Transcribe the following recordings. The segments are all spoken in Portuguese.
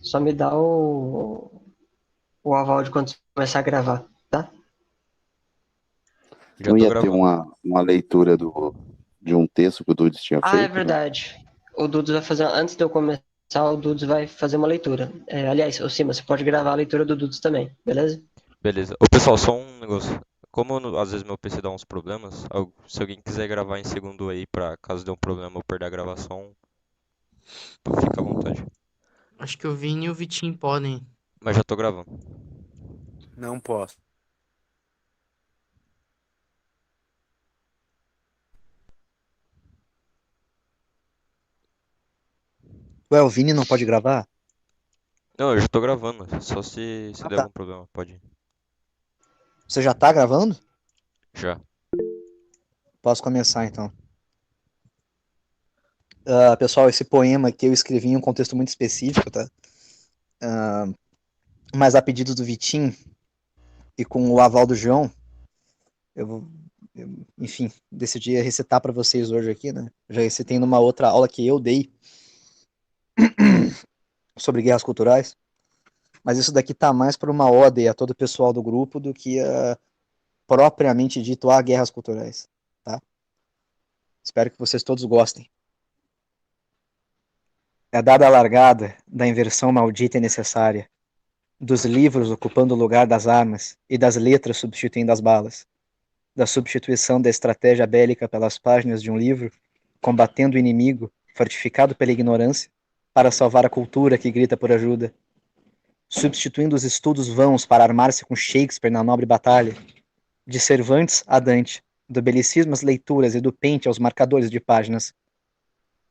Só me dá o aval de quando você começar a gravar, tá? Já Não tô ia ter gravando. uma leitura de um texto que o Dudes tinha Ah, é feito, não? verdade. O Dudes vai fazer, antes de eu começar, o Dudes vai fazer uma leitura. Aliás, ô Cima, você pode gravar a leitura do Dudes também, beleza? Beleza. Ô, pessoal, só um negócio. Como às vezes meu PC dá uns problemas, se alguém quiser gravar em segundo aí, pra caso dê um problema eu perder a gravação, fica à vontade. Acho que o Vini e o Vitinho podem. Mas já tô gravando. Não posso. Ué, o Vini não pode gravar? Não, eu já tô gravando. Só se Ah, der tá. algum problema, pode ir. Você já tá gravando? Já. Posso começar então. Pessoal, esse poema aqui eu escrevi em um contexto muito específico, tá? Mas a pedido do Vitinho e com o aval do João, eu vou, enfim, decidi recitar para vocês hoje aqui, né? Já recitei numa outra aula que eu dei sobre guerras culturais, mas isso daqui tá mais para uma ode a todo o pessoal do grupo do que propriamente dito a guerras culturais, tá? Espero que vocês todos gostem. É dada a largada da inversão maldita e necessária, dos livros ocupando o lugar das armas e das letras substituindo as balas, da substituição da estratégia bélica pelas páginas de um livro, combatendo o inimigo, fortificado pela ignorância, para salvar a cultura que grita por ajuda, substituindo os estudos vãos para armar-se com Shakespeare na nobre batalha, de Cervantes a Dante, do belicismo às leituras e do pente aos marcadores de páginas,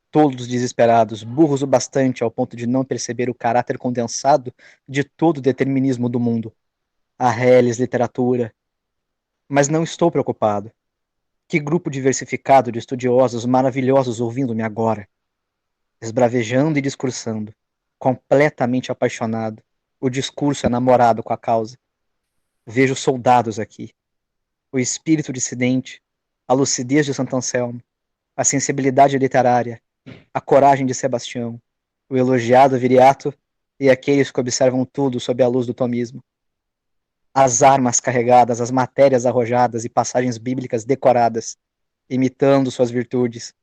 tolos desesperados, burros o bastante ao ponto de não perceber o caráter condensado de todo o determinismo do mundo. A reles literatura. Mas não estou preocupado. Que grupo diversificado de estudiosos maravilhosos ouvindo-me agora, esbravejando e discursando, completamente apaixonado. O discurso é namorado com a causa. Vejo soldados aqui. O espírito dissidente, a lucidez de Santo Anselmo, a sensibilidade literária, a coragem de Sebastião, o elogiado Viriato e aqueles que observam tudo sob a luz do tomismo. As armas carregadas, as matérias arrojadas e passagens bíblicas decoradas, imitando suas virtudes.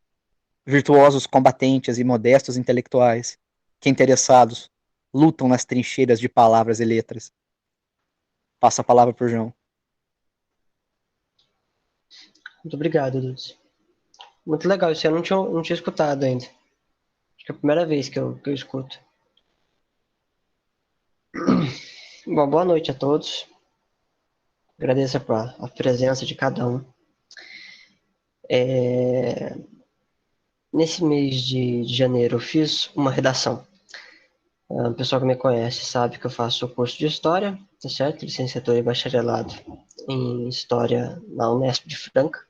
Virtuosos combatentes e modestos intelectuais, que interessados, lutam nas trincheiras de palavras e letras. Passo a palavra para o João. Muito obrigado, Dudes. Muito legal, isso eu não tinha escutado ainda. Acho que é a primeira vez que eu escuto. Bom, boa noite a todos. Agradeço a presença de cada um. Nesse mês de janeiro eu fiz uma redação. O pessoal que me conhece sabe que eu faço o curso de História, tá certo? Licenciatura e bacharelado em História na Unesp de Franca.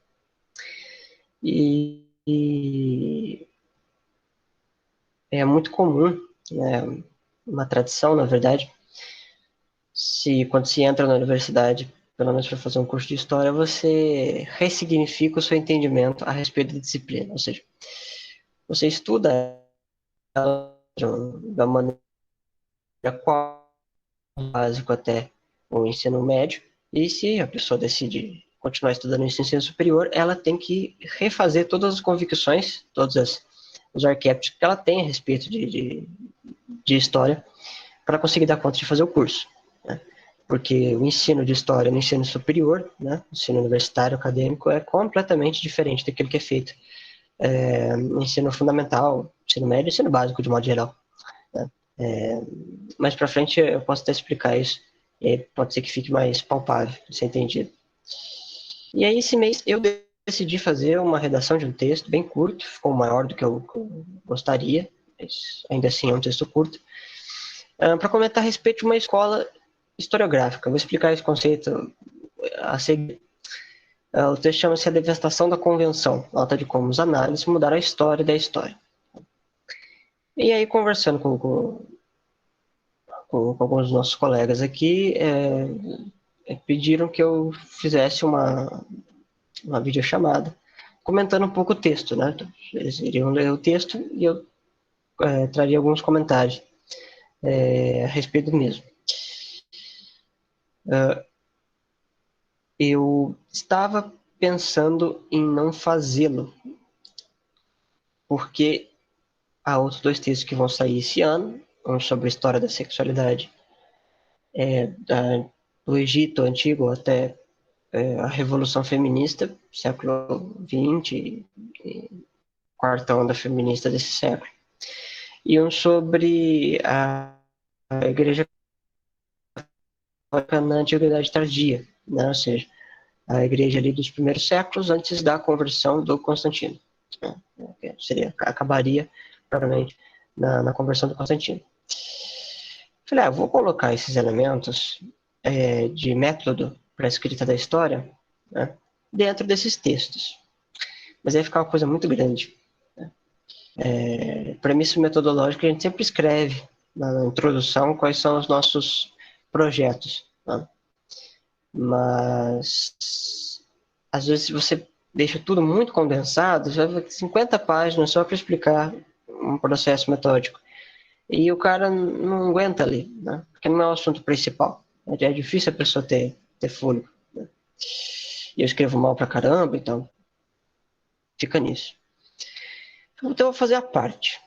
E é muito comum, né, uma tradição, na verdade, quando se entra na universidade, pelo menos para fazer um curso de História, você ressignifica o seu entendimento a respeito da disciplina. Ou seja, você estuda da maneira qual básico até o ensino médio, e se a pessoa decide continuar estudando no ensino superior, ela tem que refazer todas as convicções, os arquétipos que ela tem a respeito de história, para conseguir dar conta de fazer o curso. Né? Porque o ensino de história no ensino superior, né, ensino universitário, acadêmico, é completamente diferente daquilo que é feito no ensino fundamental, ensino médio e ensino básico, de modo geral. Né? Mais para frente eu posso até explicar isso, e pode ser que fique mais palpável, ser entendido. E aí, esse mês, eu decidi fazer uma redação de um texto bem curto, ficou maior do que eu gostaria, mas ainda assim é um texto curto, para comentar a respeito de uma escola historiográfica. Vou explicar esse conceito a seguir. O texto chama-se A Devastação da Convenção, nota de como os análises mudaram a história da história. E aí, conversando com alguns dos nossos colegas aqui, pediram que eu fizesse uma videochamada comentando um pouco o texto, né? Eles iriam ler o texto e eu traria alguns comentários. a respeito do mesmo. Eu estava pensando em não fazê-lo, porque há outros 2 textos que vão sair esse ano, um sobre a história da sexualidade do Egito Antigo até a Revolução Feminista, século XX, quarta onda feminista desse século, e um sobre a Igreja Católica na Antiguidade Tardia, né? Ou seja, a igreja ali dos primeiros séculos antes da conversão do Constantino. Acabaria, provavelmente, na conversão do Constantino. Falei, vou colocar esses elementos de método para a escrita da história, né, dentro desses textos. Mas aí fica uma coisa muito grande. Né? Premissa metodológica, a gente sempre escreve na introdução quais são os nossos projetos. Né? Mas, às vezes, se você deixa tudo muito condensado, já vai ter 50 páginas só para explicar um processo metódico. E o cara não aguenta ali, né? Porque não é o assunto principal. É difícil a pessoa ter fôlego. Né? E eu escrevo mal pra caramba, então fica nisso. Então eu vou fazer a parte.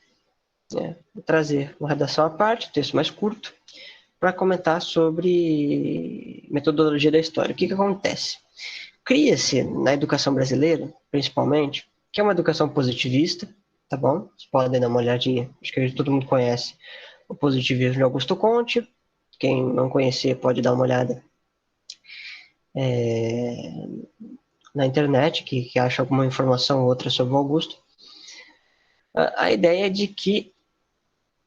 Né? Vou trazer uma redação à parte, um texto mais curto, para comentar sobre metodologia da história. O que acontece? Cria-se na educação brasileira, principalmente, que é uma educação positivista, tá bom? Vocês podem dar uma olhadinha, acho que todo mundo conhece o positivismo de Augusto Comte. Quem não conhecer pode dar uma olhada na internet, que acha alguma informação ou outra sobre o Augusto. A ideia é de que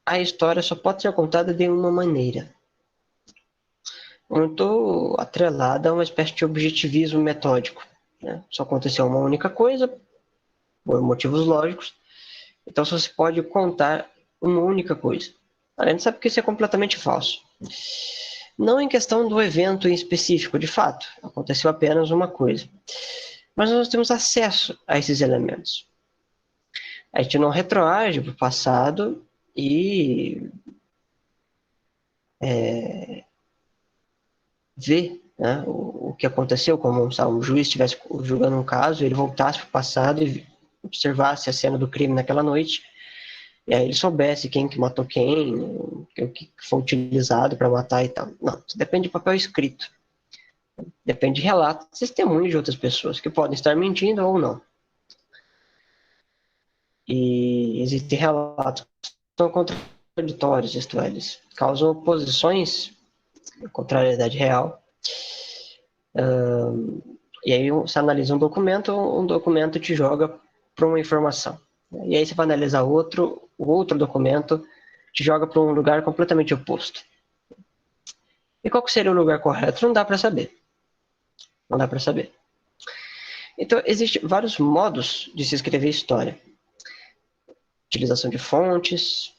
a história só pode ser contada de uma maneira, muito atrelada a uma espécie de objetivismo metódico. Né? Só aconteceu uma única coisa, por motivos lógicos, então só se pode contar uma única coisa. A gente sabe que isso é completamente falso. Não em questão do evento em específico, de fato, aconteceu apenas uma coisa. Mas nós temos acesso a esses elementos. A gente não retroage para o passado e vê, né, o que aconteceu, como um juiz estivesse julgando um caso, ele voltasse para o passado e observasse a cena do crime naquela noite, e aí ele soubesse quem que matou quem, o que foi utilizado para matar e tal. Não, isso depende de papel escrito. Depende de relatos, testemunhos de outras pessoas, que podem estar mentindo ou não. E existem relatos que são contraditórios, isto é, eles causam oposições à contrariedade real. E aí você analisa um documento te joga para uma informação. E aí você vai analisar o outro documento te joga para um lugar completamente oposto. E qual que seria o lugar correto? Não dá para saber. Não dá para saber. Então, existem vários modos de se escrever história. Utilização de fontes,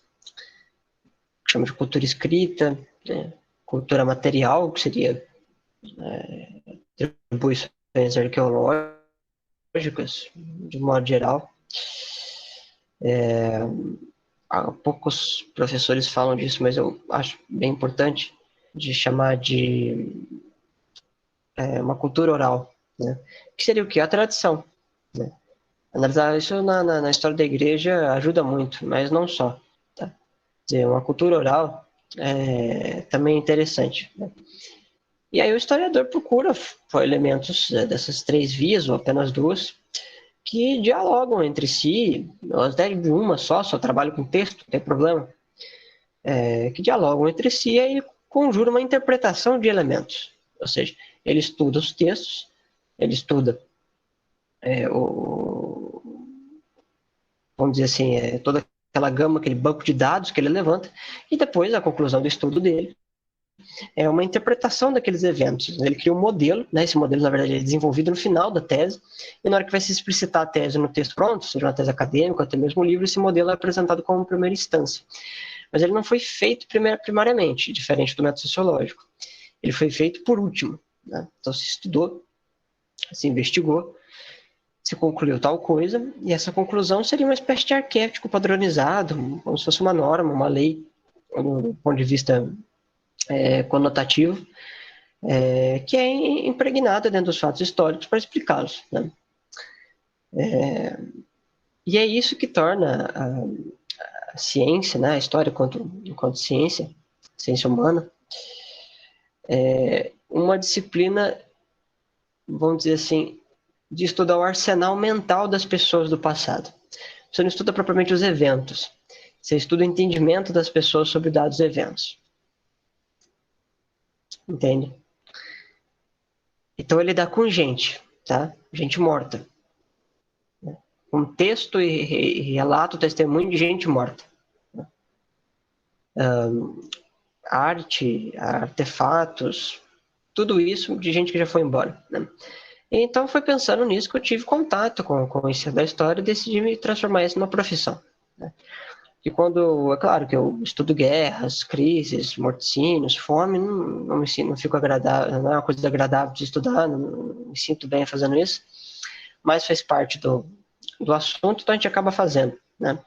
que chama de cultura escrita, né? Cultura material, que seria atribuições arqueológicas, de modo geral. Poucos professores falam disso, mas eu acho bem importante de chamar de uma cultura oral, né? Que seria o quê? A tradição. Né? Analisar isso na história da igreja ajuda muito, mas não só. Tá? Quer dizer, uma cultura oral também é interessante. Né? E aí o historiador procura elementos dessas 3 vias, ou apenas 2, que dialogam entre si, até de uma só trabalho com texto, não tem problema, que dialogam entre si e aí conjura uma interpretação de elementos. Ou seja, ele estuda os textos, ele estuda vamos dizer assim, toda aquela gama, aquele banco de dados que ele levanta, e depois a conclusão do estudo dele é uma interpretação daqueles eventos. Ele cria um modelo, né? Esse modelo, na verdade, é desenvolvido no final da tese, e na hora que vai se explicitar a tese no texto pronto, seja uma tese acadêmica, até mesmo um livro, esse modelo é apresentado como primeira instância. Mas ele não foi feito primariamente, diferente do método sociológico. Ele foi feito por último. Né? Então se estudou, se investigou, se concluiu tal coisa, e essa conclusão seria uma espécie de arquétipo padronizado, como se fosse uma norma, uma lei do ponto de vista conotativo, que é impregnada dentro dos fatos históricos para explicá-los, né? E é isso que torna a ciência, né, a história enquanto ciência humana, uma disciplina, vamos dizer assim, de estudar o arsenal mental das pessoas do passado. Você não estuda propriamente os eventos, você estuda o entendimento das pessoas sobre dados eventos. Entende? Então ele dá com gente, tá? Gente morta. Com texto e relato, testemunho de gente morta. Arte, artefatos, tudo isso de gente que já foi embora, né? Então foi pensando nisso que eu tive contato com isso da história e decidi me transformar isso numa profissão, né? E quando, é claro que eu estudo guerras, crises, morticínios, fome, não fico agradável, não é uma coisa agradável de estudar, não me sinto bem fazendo isso, mas faz parte do assunto, então a gente acaba fazendo, né?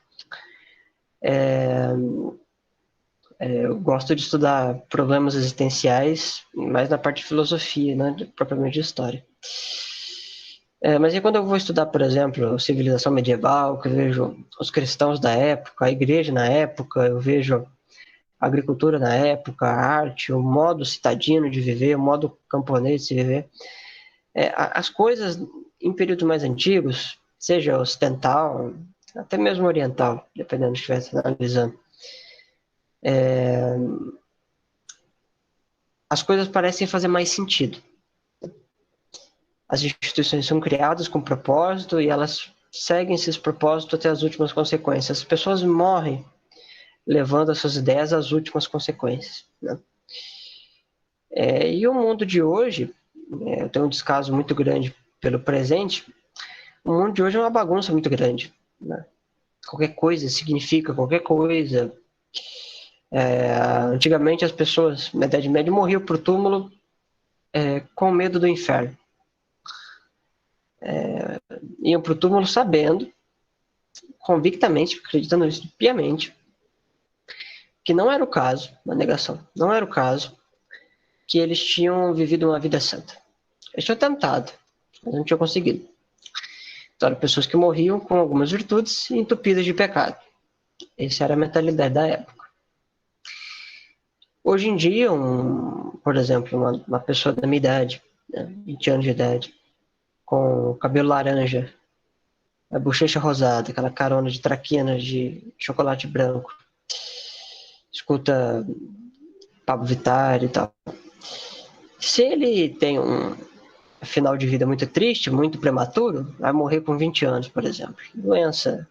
Eu gosto de estudar problemas existenciais, mais na parte de filosofia, né, propriamente de história. Mas aí quando eu vou estudar, por exemplo, civilização medieval, que eu vejo os cristãos da época, a igreja na época, eu vejo a agricultura na época, a arte, o modo citadino de viver, o modo camponês de se viver. As coisas em períodos mais antigos, seja ocidental, até mesmo oriental, dependendo do que estivesse analisando, as coisas parecem fazer mais sentido. As instituições são criadas com propósito e elas seguem esses propósitos até as últimas consequências. As pessoas morrem levando as suas ideias às últimas consequências, né? E o mundo de hoje, eu tenho um descaso muito grande pelo presente, o mundo de hoje é uma bagunça muito grande, né? Qualquer coisa significa qualquer coisa. Antigamente as pessoas, na Idade Média, morriam pro túmulo com medo do inferno. Iam pro túmulo sabendo, convictamente, acreditando nisso piamente, que não era o caso, uma negação, não era o caso, que eles tinham vivido uma vida santa. Eles tinham tentado, mas não tinham conseguido. Então eram pessoas que morriam com algumas virtudes entupidas de pecado. Essa era a mentalidade da época. Hoje em dia, por exemplo, uma pessoa da minha idade, né, 20 anos de idade, com cabelo laranja, a bochecha rosada, aquela carona de traquinas de chocolate branco, escuta Pablo Vittar e tal. Se ele tem um final de vida muito triste, muito prematuro, vai morrer com 20 anos, por exemplo. Doença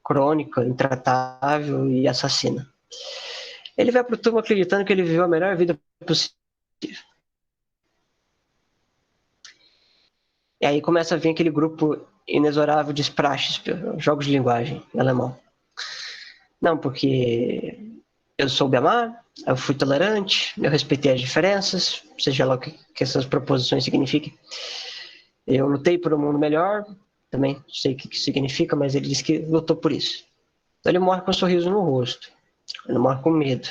crônica, intratável e assassina. Ele vai pro túmulo acreditando que ele viveu a melhor vida possível. E aí começa a vir aquele grupo inexorável de Spraches, jogos de linguagem em alemão. Não, porque eu soube amar, eu fui tolerante, eu respeitei as diferenças, seja lá o que essas proposições signifiquem. Eu lutei por um mundo melhor, também sei o que isso significa, mas ele disse que lutou por isso. Então ele morre com um sorriso no rosto, ele morre com medo.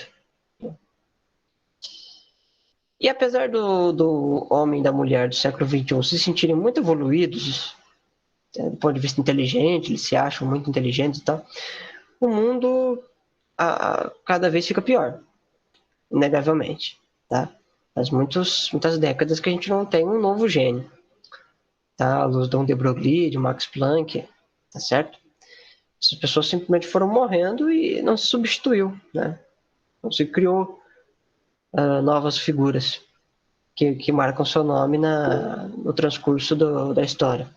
E apesar do homem e da mulher do século XXI se sentirem muito evoluídos, do ponto de vista inteligente, eles se acham muito inteligentes e tal, o mundo cada vez fica pior, inegavelmente, tá? Faz muitas décadas que a gente não tem um novo gênio, tá? A luz de Broglie, de Max Planck, tá certo? Essas pessoas simplesmente foram morrendo e não se substituiu, né? Não se criou novas figuras que marcam seu nome no transcurso da história.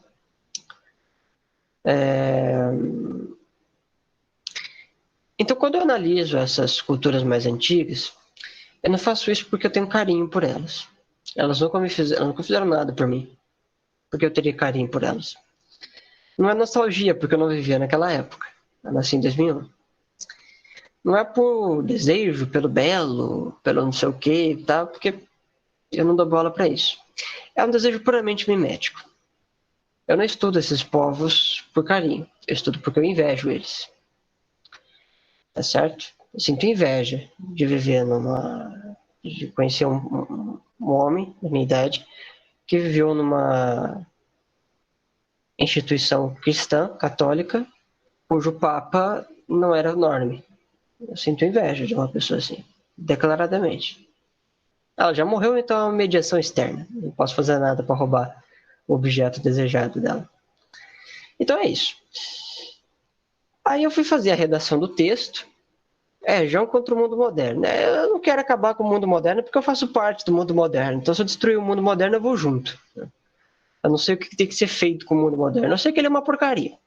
Então, quando eu analiso essas culturas mais antigas, eu não faço isso porque eu tenho carinho por elas. Elas nunca fizeram nada por mim, porque eu teria carinho por elas. Não é nostalgia, porque eu não vivia naquela época. Eu nasci em 2001. Não é por desejo, pelo belo, pelo não sei o que e tal, porque eu não dou bola para isso. É um desejo puramente mimético. Eu não estudo esses povos por carinho. Eu estudo porque eu invejo eles. Tá certo? Eu sinto inveja de viver de conhecer um homem da minha idade que viveu numa instituição cristã, católica, cujo Papa não era enorme. Eu sinto inveja de uma pessoa assim, declaradamente. Ela já morreu, então é uma mediação externa. Não posso fazer nada para roubar o objeto desejado dela. Então é isso. Aí eu fui fazer a redação do texto. João contra o mundo moderno. Eu não quero acabar com o mundo moderno porque eu faço parte do mundo moderno. Então se eu destruir o mundo moderno, eu vou junto. Eu não sei o que tem que ser feito com o mundo moderno. Eu sei que ele é uma porcaria.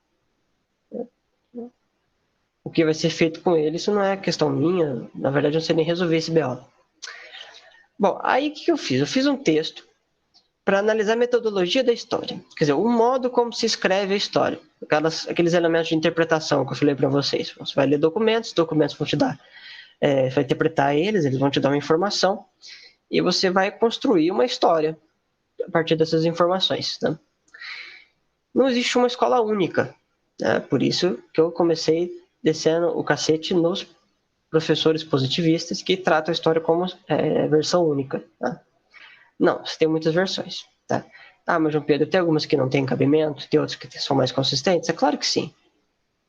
O que vai ser feito com ele, isso não é questão minha. Na verdade, eu não sei nem resolver esse BO. Bom, aí o que eu fiz? Eu fiz um texto para analisar a metodologia da história. Quer dizer, o modo como se escreve a história. Aqueles elementos de interpretação que eu falei para vocês. Você vai ler documentos vão te dar... Você vai interpretar eles vão te dar uma informação. E você vai construir uma história a partir dessas informações. Né? Não existe uma escola única. Né? Por isso que eu comecei descendo o cacete nos professores positivistas que tratam a história como versão única. Tá? Não, você tem muitas versões. Tá? Mas João Pedro, tem algumas que não têm cabimento, tem outras que são mais consistentes? É claro que sim.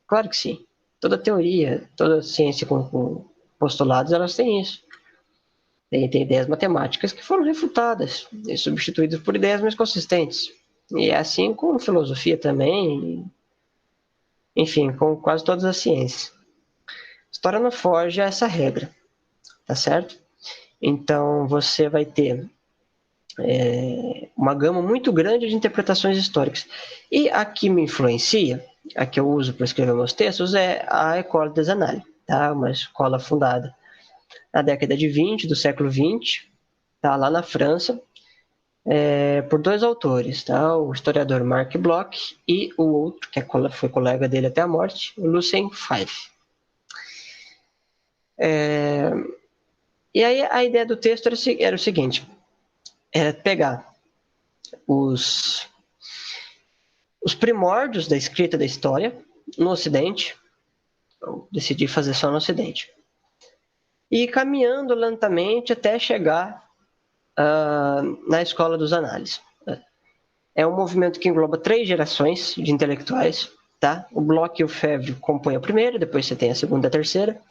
Claro que sim. Toda teoria, toda ciência com postulados, elas têm isso. Tem ideias matemáticas que foram refutadas e substituídas por ideias mais consistentes. E é assim com filosofia também, enfim, com quase todas as ciências. A história não foge a essa regra, tá certo? Então, você vai ter uma gama muito grande de interpretações históricas. E a que me influencia, a que eu uso para escrever meus textos, é a École des Annales, tá? Uma escola fundada na década de 20, do século 20, tá? Lá na França, por dois autores, tá? O historiador Marc Bloch e o outro, que foi colega dele até a morte, o Lucien Pfeiffer. E aí a ideia do texto era o seguinte, era pegar os primórdios da escrita da história no Ocidente, eu decidi fazer só no Ocidente, e ir caminhando lentamente até chegar na escola dos análises. É um movimento que engloba 3 gerações de intelectuais, tá? O Bloch e o Pfeiffer compõem a primeira, depois você tem a segunda e a terceira.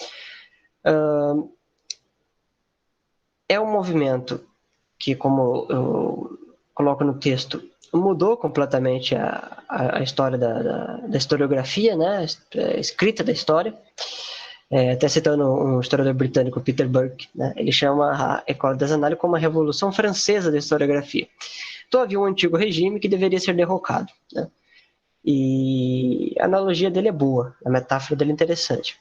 É um movimento que, como eu coloco no texto, mudou completamente a história da historiografia, né? A escrita da história. Até citando um historiador britânico, Peter Burke, né? Ele chama a École des Annales como a Revolução Francesa da historiografia. Então havia um antigo regime que deveria ser derrocado. Né? E a analogia dele é boa, a metáfora dele é interessante.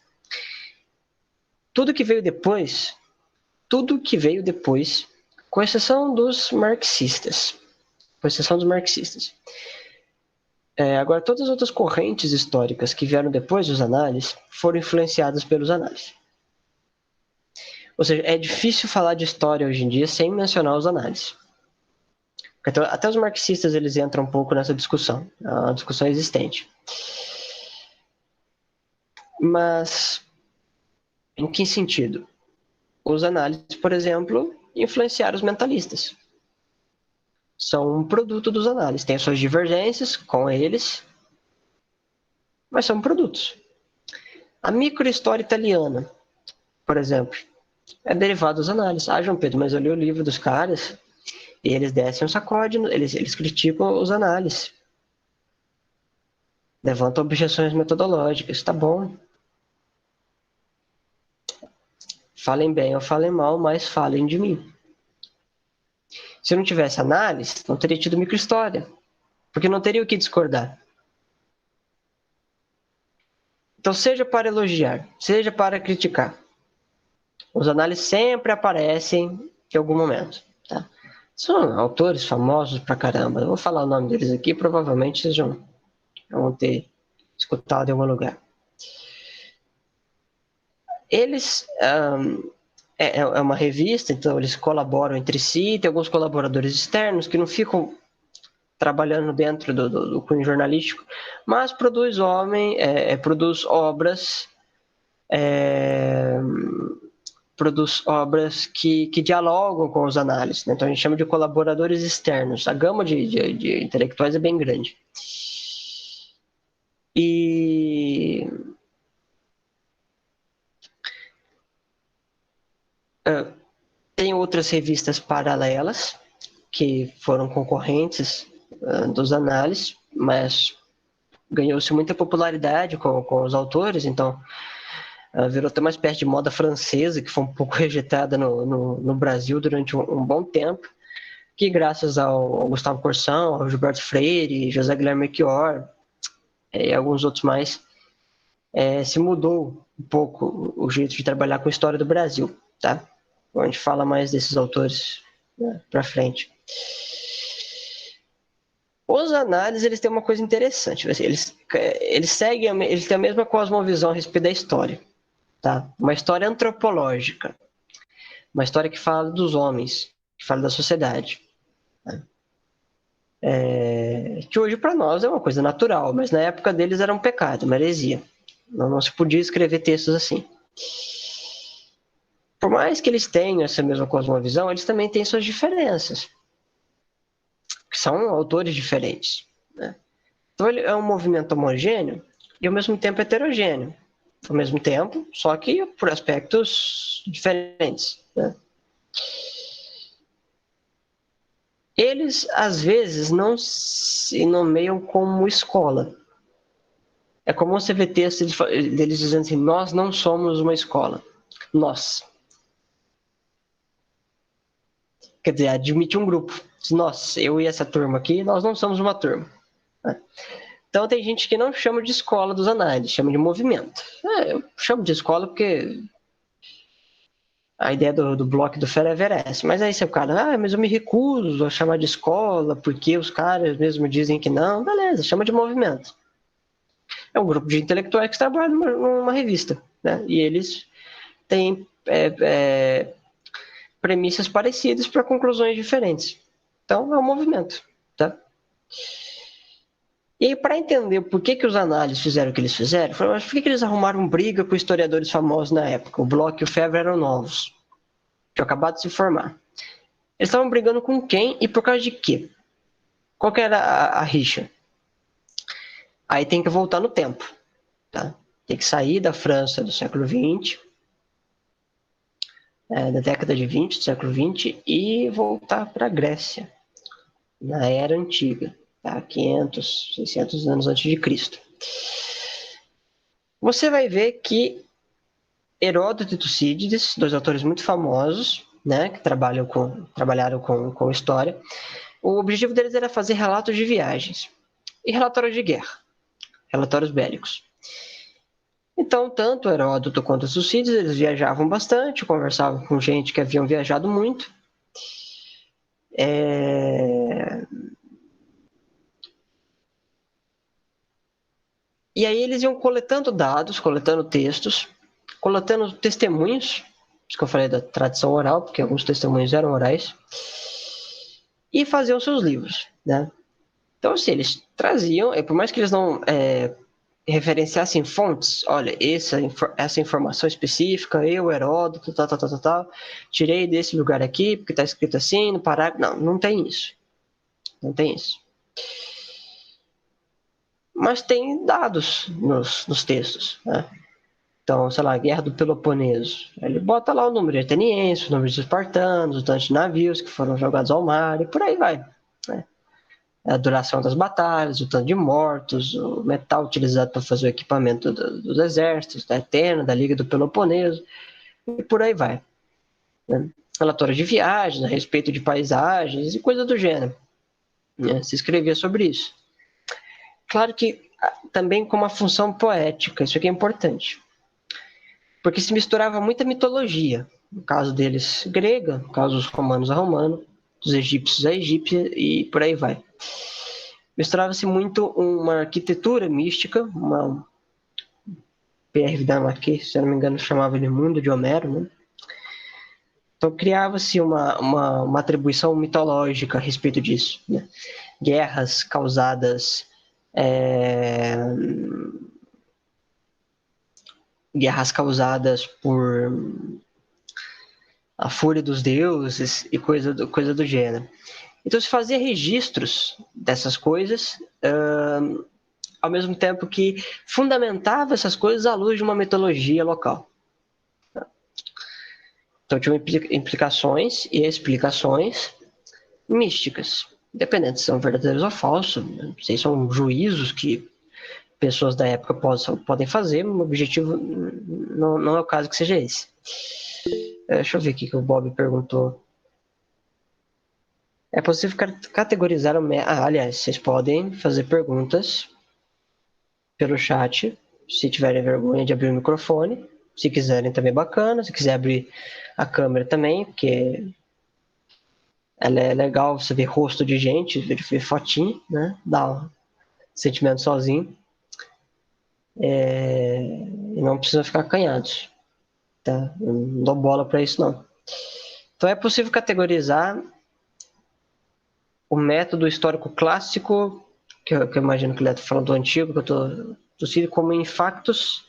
Tudo que veio depois, com exceção dos marxistas, agora, todas as outras correntes históricas que vieram depois dos análises foram influenciadas pelos análises. Ou seja, é difícil falar de história hoje em dia sem mencionar os análises. Então, até os marxistas eles entram um pouco nessa discussão, é uma discussão existente. Mas, em que sentido? Os análises, por exemplo, influenciaram os mentalistas. São um produto dos análises. Tem suas divergências com eles, mas são produtos. A microhistória italiana, por exemplo, é derivada dos análises. João Pedro, mas eu li o livro dos caras e eles descem um sacode, eles criticam os análises. Levantam objeções metodológicas. Tá bom. Falem bem ou falem mal, mas falem de mim. Se não tivesse análise, não teria tido microhistória, porque não teria o que discordar. Então, seja para elogiar, seja para criticar, os análises sempre aparecem em algum momento. Tá? São autores famosos pra caramba. Eu vou falar o nome deles aqui, provavelmente vocês vão ter escutado em algum lugar. Eles... É uma revista, então eles colaboram entre si, tem alguns colaboradores externos que não ficam trabalhando dentro do cunho jornalístico, mas produz obras produz obras que dialogam com os análises, né? Então a gente chama de colaboradores externos. A gama de intelectuais é bem grande. E tem outras revistas paralelas que foram concorrentes dos análises, mas ganhou-se muita popularidade com os autores, então virou até uma espécie de moda francesa, que foi um pouco rejeitada no Brasil durante um bom tempo, que graças ao Gustavo Corsão, ao Gilberto Freire, José Guilherme Belchior e alguns outros mais, se mudou um pouco o jeito de trabalhar com a história do Brasil, tá? A gente fala mais desses autores, né, para frente. Os análises, eles têm uma coisa interessante. Eles têm a mesma cosmovisão a respeito da história. Tá? Uma história antropológica. Uma história que fala dos homens, que fala da sociedade. Tá? Que hoje para nós é uma coisa natural, mas na época deles era um pecado, uma heresia. Não se podia escrever textos assim. Por mais que eles tenham essa mesma cosmovisão, eles também têm suas diferenças. Que são autores diferentes. Né? Então ele é um movimento homogêneo e ao mesmo tempo heterogêneo. Ao mesmo tempo, só que por aspectos diferentes. Né? Eles, às vezes, não se nomeiam como escola. É comum você ver textos deles dizendo assim, nós não somos uma escola. Nós. Quer dizer, admite um grupo. Nós, eu e essa turma aqui, nós não somos uma turma. Então tem gente que não chama de escola dos análises, chama de movimento. Eu chamo de escola porque a ideia do bloco do Feraver é essa. Mas aí se o cara, mas eu me recuso a chamar de escola porque os caras mesmo dizem que não, beleza, chama de movimento. É um grupo de intelectuais que trabalham numa revista, né? E eles têm premissas parecidas para conclusões diferentes. Então, é um movimento, tá? E aí, para entender por que os análises fizeram o que eles fizeram, mas por que eles arrumaram briga com historiadores famosos na época? O Bloch e o Febvre eram novos, tinham acabado de se formar. Eles estavam brigando com quem e por causa de quê? Qual que era a rixa? Aí tem que voltar no tempo, tá? Tem que sair da França do século XX, da década de 20 do século XX, e voltar para a Grécia, na Era Antiga, tá? 500, 600 anos antes de Cristo. Você vai ver que Heródoto e Tucídides, dois autores muito famosos, né, que trabalharam com história, o objetivo deles era fazer relatos de viagens e relatórios de guerra, relatórios bélicos. Então, tanto Heródoto quanto Tucídides, eles viajavam bastante, conversavam com gente que haviam viajado muito. E aí eles iam coletando dados, coletando textos, coletando testemunhos, isso que eu falei da tradição oral, porque alguns testemunhos eram orais, e faziam seus livros, né? Então, assim, eles traziam, por mais que eles não referenciassem fontes, olha, essa informação específica, eu, Heródoto, tal, tirei desse lugar aqui, porque está escrito assim, no parágrafo. Não tem isso. Não tem isso. Mas tem dados nos textos, né? Então, sei lá, Guerra do Peloponeso. Ele bota lá o número de atenienses, o número de espartanos, o tanto de navios que foram jogados ao mar, e por aí vai, né? A duração das batalhas, o tanto de mortos, o metal utilizado para fazer o equipamento dos exércitos, da Atena, da Liga do Peloponeso, e por aí vai. Né? Relatórios de viagens, a respeito de paisagens e coisa do gênero. Né? Se escrevia sobre isso. Claro que também com uma função poética, isso aqui é importante. Porque se misturava muita mitologia, no caso deles grega, no caso dos romanos a romano, dos egípcios a egípcia e por aí vai. Misturava-se muito uma arquitetura mística, uma Pierre Vidal-Naquet, se eu não me engano, chamava ele Mundo de Homero, né? Então criava-se uma atribuição mitológica a respeito disso, né? Guerras causadas guerras causadas por a fúria dos deuses e coisa do gênero. Então se fazia registros dessas coisas, ao mesmo tempo que fundamentava essas coisas à luz de uma mitologia local. Então tinham implicações e explicações místicas, independente se são verdadeiros ou falsos, não sei se são juízos que pessoas da época podem fazer, mas o objetivo não é o caso que seja esse. Deixa eu ver aqui que o Bob perguntou. É possível categorizar o método. Aliás, vocês podem fazer perguntas pelo chat, se tiverem vergonha de abrir o microfone. Se quiserem também bacana. Se quiser abrir a câmera também, porque ela é legal, você ver rosto de gente, ver fotinho, né? Dá um sentimento sozinho. E não precisa ficar acanhados. Tá? Eu não dou bola para isso, não. Então é possível categorizar o método histórico clássico, que eu imagino que ele está falando do antigo, que eu estou traduzindo como infactus,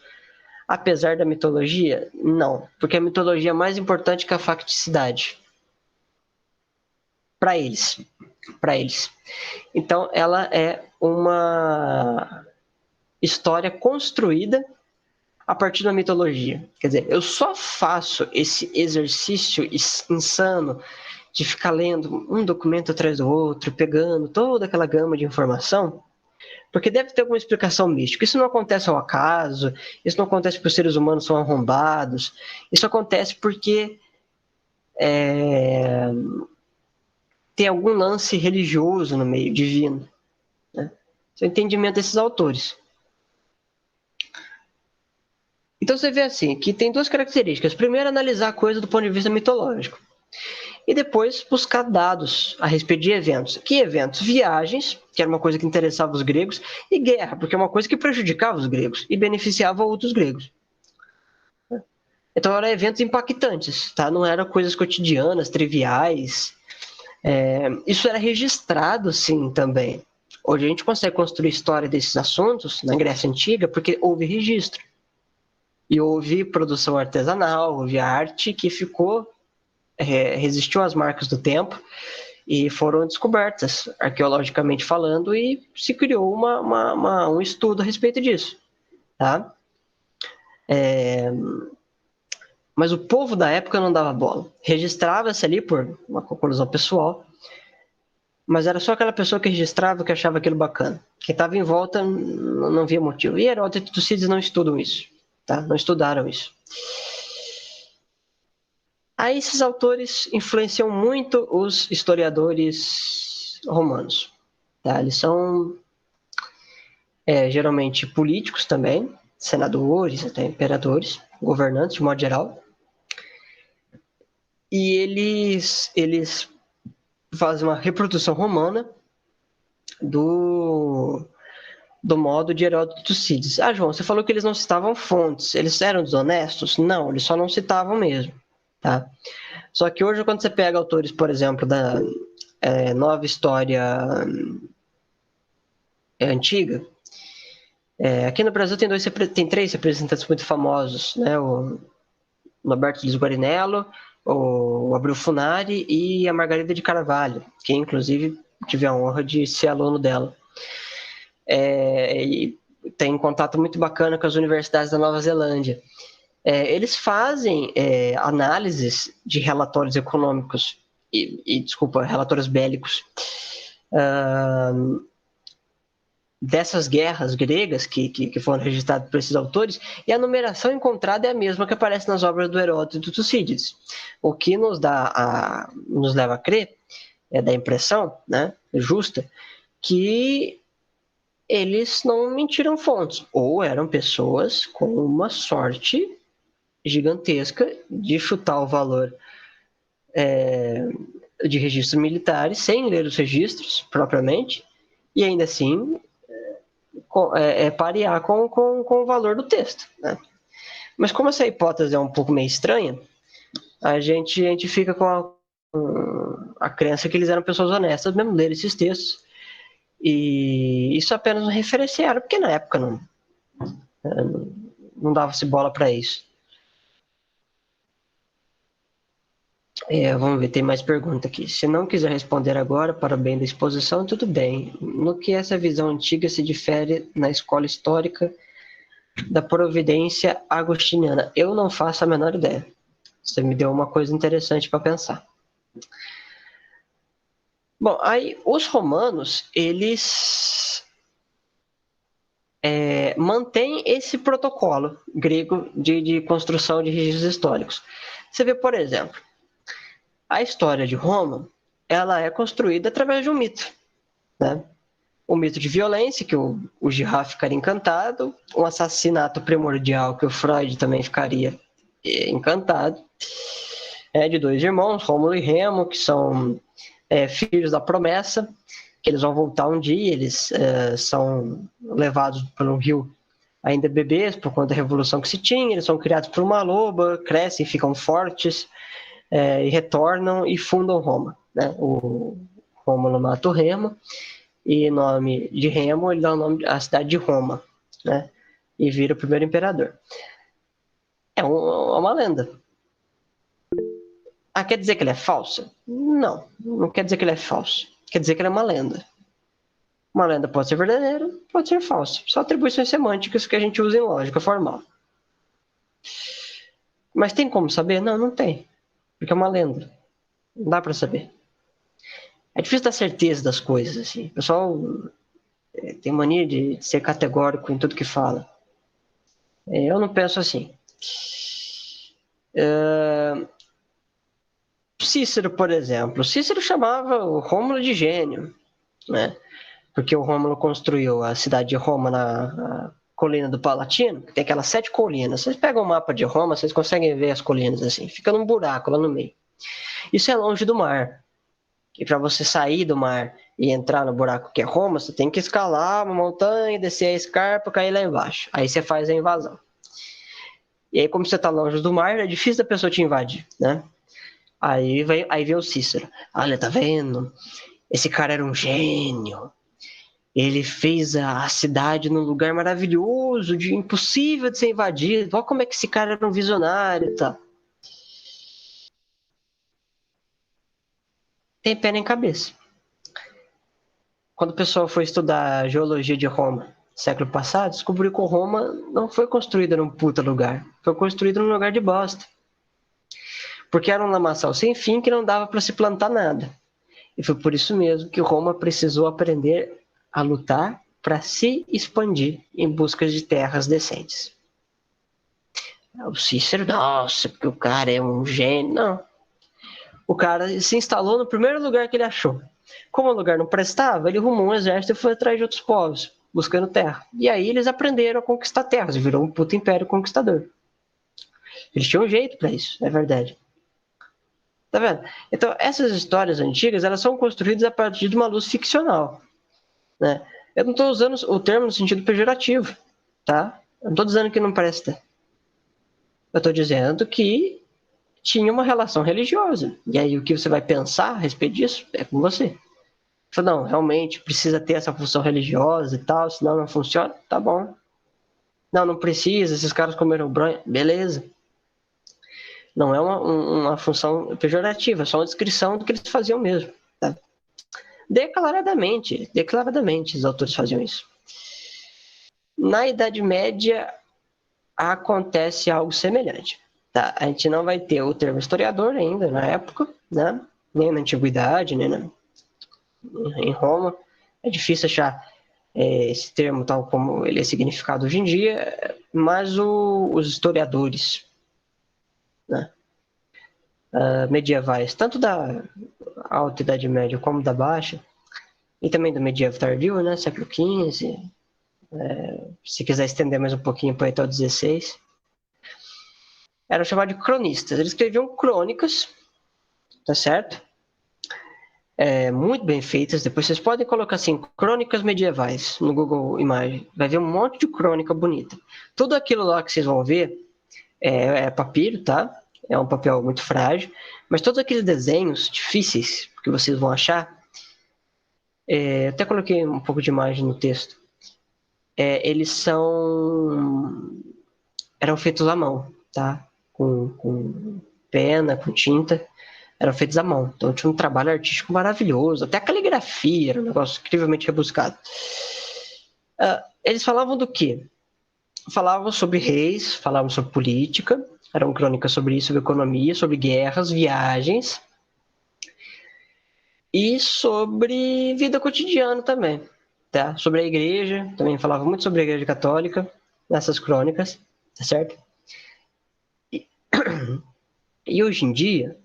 apesar da mitologia? Não, porque a mitologia é mais importante que a facticidade. Para eles. Então, ela é uma história construída a partir da mitologia. Quer dizer, eu só faço esse exercício insano de ficar lendo um documento atrás do outro, pegando toda aquela gama de informação, porque deve ter alguma explicação mística. Isso não acontece ao acaso, isso não acontece porque os seres humanos são arrombados, isso acontece porque tem algum lance religioso no meio, divino. Né? Esse é o entendimento desses autores. Então você vê assim, que tem duas características. Primeiro, analisar a coisa do ponto de vista mitológico. E depois buscar dados a respeito de eventos. Que eventos? Viagens, que era uma coisa que interessava os gregos, e guerra, porque é uma coisa que prejudicava os gregos e beneficiava outros gregos. Então eram eventos impactantes, tá? Não eram coisas cotidianas, triviais. Isso era registrado, sim, também. Hoje a gente consegue construir história desses assuntos na Grécia Antiga porque houve registro. E houve produção artesanal, houve arte que resistiu às marcas do tempo e foram descobertas, arqueologicamente falando, e se criou um estudo a respeito disso. Tá? Mas o povo da época não dava bola. Registrava-se ali por uma conclusão pessoal, mas era só aquela pessoa que registrava que achava aquilo bacana. Quem estava em volta não via motivo. E Heródoto e Tucídides não estudam isso. Tá? Não estudaram isso. Aí esses autores influenciam muito os historiadores romanos. Tá? Eles são geralmente políticos também, senadores, até imperadores, governantes de modo geral. E eles fazem uma reprodução romana do modo de Heródoto e Tucídides. João, você falou que eles não citavam fontes. Eles eram desonestos? Não, eles só não citavam mesmo. Tá? Só que hoje, quando você pega autores, por exemplo, da Nova História Antiga, aqui no Brasil tem 3 representantes muito famosos, né? O Norberto Luiz Guarinello, o Abreu Funari e a Margarida de Carvalho, que inclusive tive a honra de ser aluno dela. E tem um contato muito bacana com as universidades da Nova Zelândia. Eles fazem análises de relatórios econômicos relatórios bélicos dessas guerras gregas que foram registradas por esses autores, e a numeração encontrada é a mesma que aparece nas obras do Heródoto e do Tucídides, o que nos leva a crer, da impressão, né, justa, que eles não mentiram fontes, ou eram pessoas com uma sorte gigantesca de chutar o valor de registros militares sem ler os registros propriamente, e ainda assim parear com o valor do texto. Né? Mas como essa hipótese é um pouco meio estranha, a gente fica com a crença que eles eram pessoas honestas, mesmo ler esses textos. E isso apenas não referenciaram, porque na época não dava-se bola para isso. Vamos ver, tem mais pergunta aqui. Se não quiser responder agora, para o bem da exposição, tudo bem. No que essa visão antiga se difere na escola histórica da providência agostiniana? Eu não faço a menor ideia. Você me deu uma coisa interessante para pensar. Bom, aí os romanos, eles mantêm esse protocolo grego de construção de registros históricos. Você vê, por exemplo, a história de Roma, ela é construída através de um mito, né? O mito de violência, que o Girard ficaria encantado, um assassinato primordial, que o Freud também ficaria encantado, de dois irmãos, Rômulo e Remo, que são filhos da promessa, que eles vão voltar um dia, eles são levados pelo rio ainda bebês, por conta da revolução que se tinha, eles são criados por uma loba, crescem, ficam fortes, e retornam e fundam Roma, né? O Rômulo mata o Remo, e em nome de Remo ele dá o nome à cidade de Roma, né? E vira o primeiro imperador. É uma lenda. Quer dizer que ele é falso? Não, não quer dizer que ele é falso. Quer dizer que ele é uma lenda. Uma lenda pode ser verdadeira, pode ser falsa. São atribuições semânticas que a gente usa em lógica formal. Mas tem como saber? Não, não tem. Porque é uma lenda. Não dá para saber. É difícil dar certeza das coisas, assim. O pessoal tem mania de ser categórico em tudo que fala. Eu não penso assim. Cícero, por exemplo. Cícero chamava o Rômulo de gênio, né? Porque o Rômulo construiu a cidade de Roma na colina do Palatino, que tem aquelas 7 colinas. Vocês pegam o mapa de Roma, vocês conseguem ver as colinas assim. Fica num buraco lá no meio. Isso é longe do mar. E para você sair do mar e entrar no buraco que é Roma, você tem que escalar uma montanha, descer a escarpa, cair lá embaixo. Aí você faz a invasão. E aí, como você está longe do mar, é difícil da pessoa te invadir, né? Aí vem o Cícero. Olha, tá vendo? Esse cara era um gênio. Ele fez a cidade num lugar maravilhoso, impossível de ser invadido. Olha como é que esse cara era um visionário e tal. Tem pé nem cabeça. Quando o pessoal foi estudar a geologia de Roma, século passado, descobriu que Roma não foi construída num puta lugar. Foi construída num lugar de bosta. Porque era um lamaçal sem fim que não dava para se plantar nada. E foi por isso mesmo que Roma precisou aprender a lutar para se expandir em busca de terras decentes. O Cícero, nossa, porque o cara é um gênio. Não. O cara se instalou no primeiro lugar que ele achou. Como o lugar não prestava, ele arrumou um exército e foi atrás de outros povos, buscando terra. E aí eles aprenderam a conquistar terras e virou um puto império conquistador. Eles tinham um jeito para isso, é verdade. Tá vendo? Então, essas histórias antigas, elas são construídas a partir de uma luz ficcional, né? Eu não estou usando o termo no sentido pejorativo, tá? Eu não estou dizendo que não presta. Eu estou dizendo que tinha uma relação religiosa. E aí o que você vai pensar a respeito disso é com você. Você não, realmente precisa ter essa função religiosa e tal, senão não funciona. Tá bom. Não precisa, esses caras comeram bronha. Beleza. Não é uma função pejorativa, é só uma descrição do que eles faziam mesmo. Tá? Declaradamente, os autores faziam isso. Na Idade Média, acontece algo semelhante. Tá? A gente não vai ter o termo historiador ainda na época, né? Nem na Antiguidade, nem em Roma. É difícil achar esse termo tal como ele é significado hoje em dia, mas os historiadores, né? Medievais, tanto da Alta Idade Média como da Baixa, e também do medievo tardio, né? Século XV, se quiser estender mais um pouquinho para até o XVI, eram chamados de cronistas. Eles escreviam crônicas, tá certo? Muito bem feitas. Depois vocês podem colocar assim, crônicas medievais no Google Imagem. Vai ver um monte de crônica bonita. Tudo aquilo lá que vocês vão ver é papiro, tá? É um papel muito frágil. Mas todos aqueles desenhos difíceis que vocês vão achar, até coloquei um pouco de imagem no texto. Eles são eram feitos à mão, tá? Com pena, com tinta, eram feitos à mão. Então tinha um trabalho artístico maravilhoso, até a caligrafia era um negócio incrivelmente rebuscado. Eles falavam do quê? Falavam sobre reis, falavam sobre política, eram crônicas sobre isso, sobre economia, sobre guerras, viagens e sobre vida cotidiana também, tá? Sobre a igreja, também falava muito sobre a igreja católica nessas crônicas, tá certo? E hoje em dia,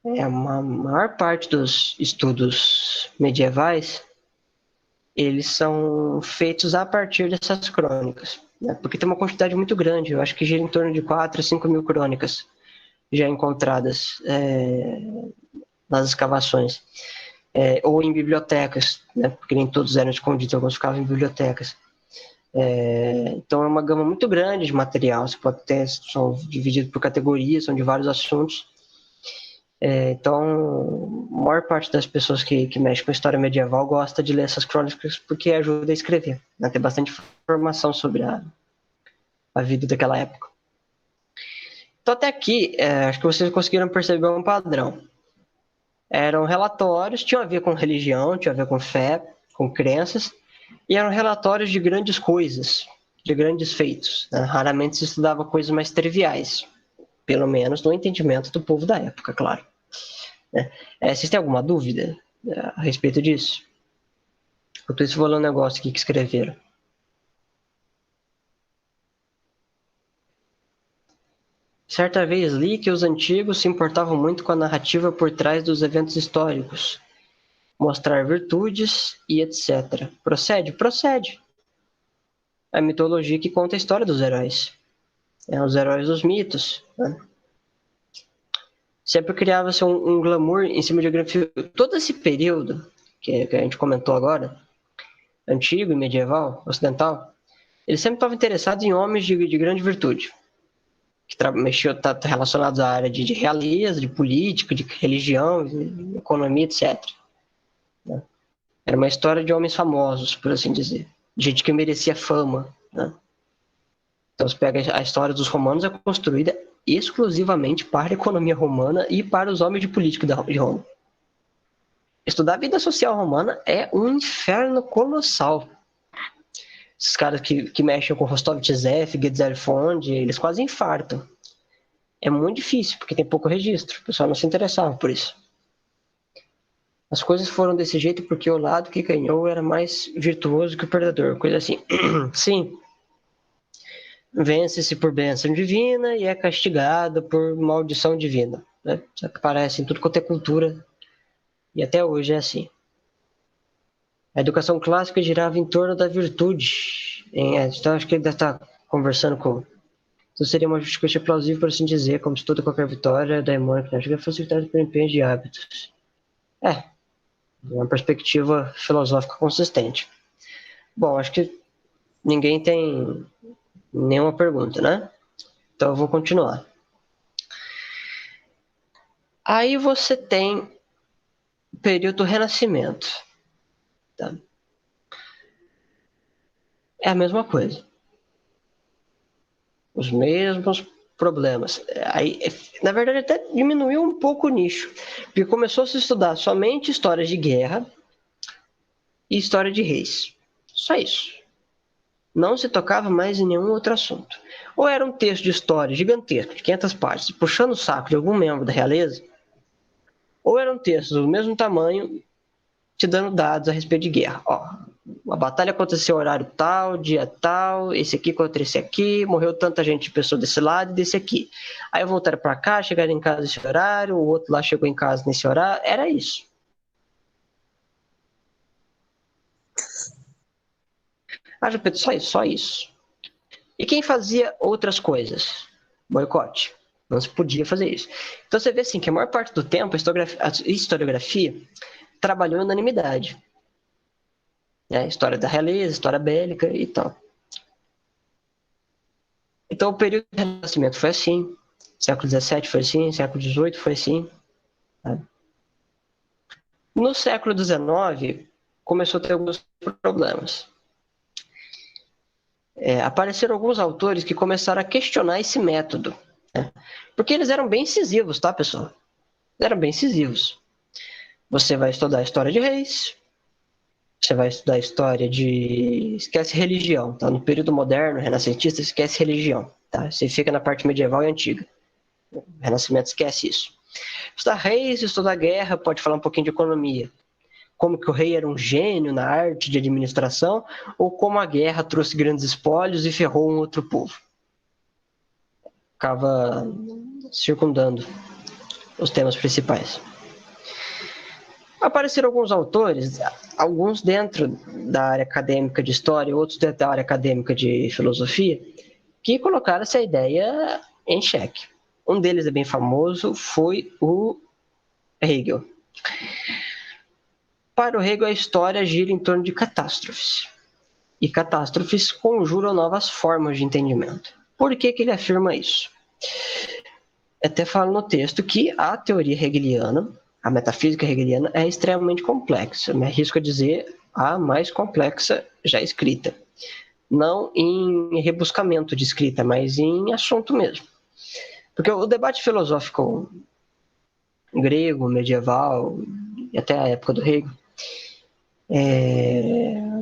a maior parte dos estudos medievais, eles são feitos a partir dessas crônicas, né? Porque tem uma quantidade muito grande, eu acho que gira em torno de 4 a 5 mil crônicas já encontradas nas escavações, ou em bibliotecas, né? Porque nem todos eram escondidos, alguns ficavam em bibliotecas. Então é uma gama muito grande de material, você pode ter, são divididos por categorias, são de vários assuntos. Então, a maior parte das pessoas que mexem com história medieval gosta de ler essas crônicas porque ajuda a escrever, né? Tem bastante informação sobre a vida daquela época. Então, até aqui, acho que vocês conseguiram perceber um padrão. Eram relatórios, tinham a ver com religião, tinham a ver com fé, com crenças, e eram relatórios de grandes coisas, de grandes feitos, né? Raramente se estudava coisas mais triviais, pelo menos no entendimento do povo da época, claro. Vocês têm alguma dúvida a respeito disso? Enquanto isso, vou ler um negócio aqui que escreveram. Certa vez li que os antigos se importavam muito com a narrativa por trás dos eventos históricos, mostrar virtudes e etc. Procede? Procede. A mitologia que conta a história dos heróis. Os heróis dos mitos, né? Sempre criava-se um glamour em cima de geografia. Todo esse período que a gente comentou agora, antigo e medieval, ocidental, eles sempre estavam interessados em homens de grande virtude, que mexiam relacionados à área de realeza, de política, de religião, de economia, etc. Era uma história de homens famosos, por assim dizer, de gente que merecia fama, né? Então, você pega a história dos romanos, é construída exclusivamente para a economia romana e para os homens de política de Roma. Estudar a vida social romana é um inferno colossal. Esses caras que mexem com Rostov Tzef, Getzerfond, eles quase infartam. É muito difícil, porque tem pouco registro. O pessoal não se interessava por isso. As coisas foram desse jeito porque o lado que ganhou era mais virtuoso que o perdedor. Coisa assim. Sim. Vence-se por bênção divina e é castigado por maldição divina, né? Isso que aparece em tudo quanto é cultura, e até hoje é assim. A educação clássica girava em torno da virtude. Então, acho que ele deve estar conversando com... Isso seria uma justificativa plausível, por assim dizer, como se toda qualquer vitória da que fosse vitória por empenho de hábitos. Uma perspectiva filosófica consistente. Bom, acho que ninguém tem nenhuma pergunta, né? Então eu vou continuar. Aí você tem o período do Renascimento. Tá? É a mesma coisa. Os mesmos problemas. Aí, na verdade, até diminuiu um pouco o nicho, porque começou a se estudar somente histórias de guerra e história de reis. Só isso. Não se tocava mais em nenhum outro assunto. Ou era um texto de história gigantesco, de 500 páginas, puxando o saco de algum membro da realeza, ou era um texto do mesmo tamanho, te dando dados a respeito de guerra. A batalha aconteceu horário tal, dia tal, esse aqui contra esse aqui, morreu tanta gente de pessoa desse lado e desse aqui. Aí voltaram para cá, chegaram em casa nesse horário, o outro lá chegou em casa nesse horário, era isso. Pedro, só isso. E quem fazia outras coisas? Boicote. Não se podia fazer isso. Então você vê assim que a maior parte do tempo a historiografia trabalhou em unanimidade. História da realeza, história bélica e tal. Então o período do Renascimento foi assim, século XVII foi assim, século XVIII foi assim. No século XIX começou a ter alguns problemas. apareceram alguns autores que começaram a questionar esse método, né? Porque eles eram bem incisivos, tá, pessoal? Eram bem incisivos. Você vai estudar a história de reis, você vai estudar a história de... Esquece religião, tá? No período moderno, renascentista, esquece religião, tá? Você fica na parte medieval e antiga. O Renascimento esquece isso. Estudar reis, estudar guerra, pode falar um pouquinho de economia. Como que o rei era um gênio na arte de administração, ou como a guerra trouxe grandes espólios e ferrou um outro povo. Ficava circundando os temas principais. Apareceram alguns autores, alguns dentro da área acadêmica de história, outros dentro da área acadêmica de filosofia, que colocaram essa ideia em xeque. Um deles é bem famoso, foi o Hegel. Para o Hegel, a história gira em torno de catástrofes. E catástrofes conjuram novas formas de entendimento. Por que ele afirma isso? Até falo no texto que a teoria hegeliana, a metafísica hegeliana, é extremamente complexa. Me arrisco a dizer a mais complexa já escrita. Não em rebuscamento de escrita, mas em assunto mesmo. Porque o debate filosófico grego, medieval, e até a época do Hegel,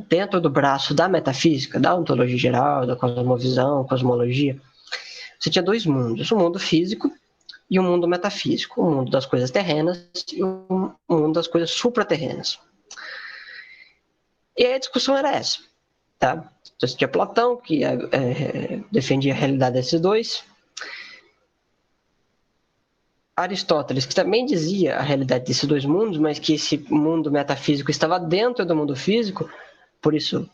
dentro do braço da metafísica, da ontologia geral, da cosmovisão, cosmologia, você tinha dois mundos, o mundo físico e o mundo metafísico, o mundo das coisas terrenas e o mundo das coisas supraterrenas. E aí a discussão era essa, tá? Então, você tinha Platão, que defendia a realidade desses dois, Aristóteles, que também dizia a realidade desses dois mundos, mas que esse mundo metafísico estava dentro do mundo físico, por isso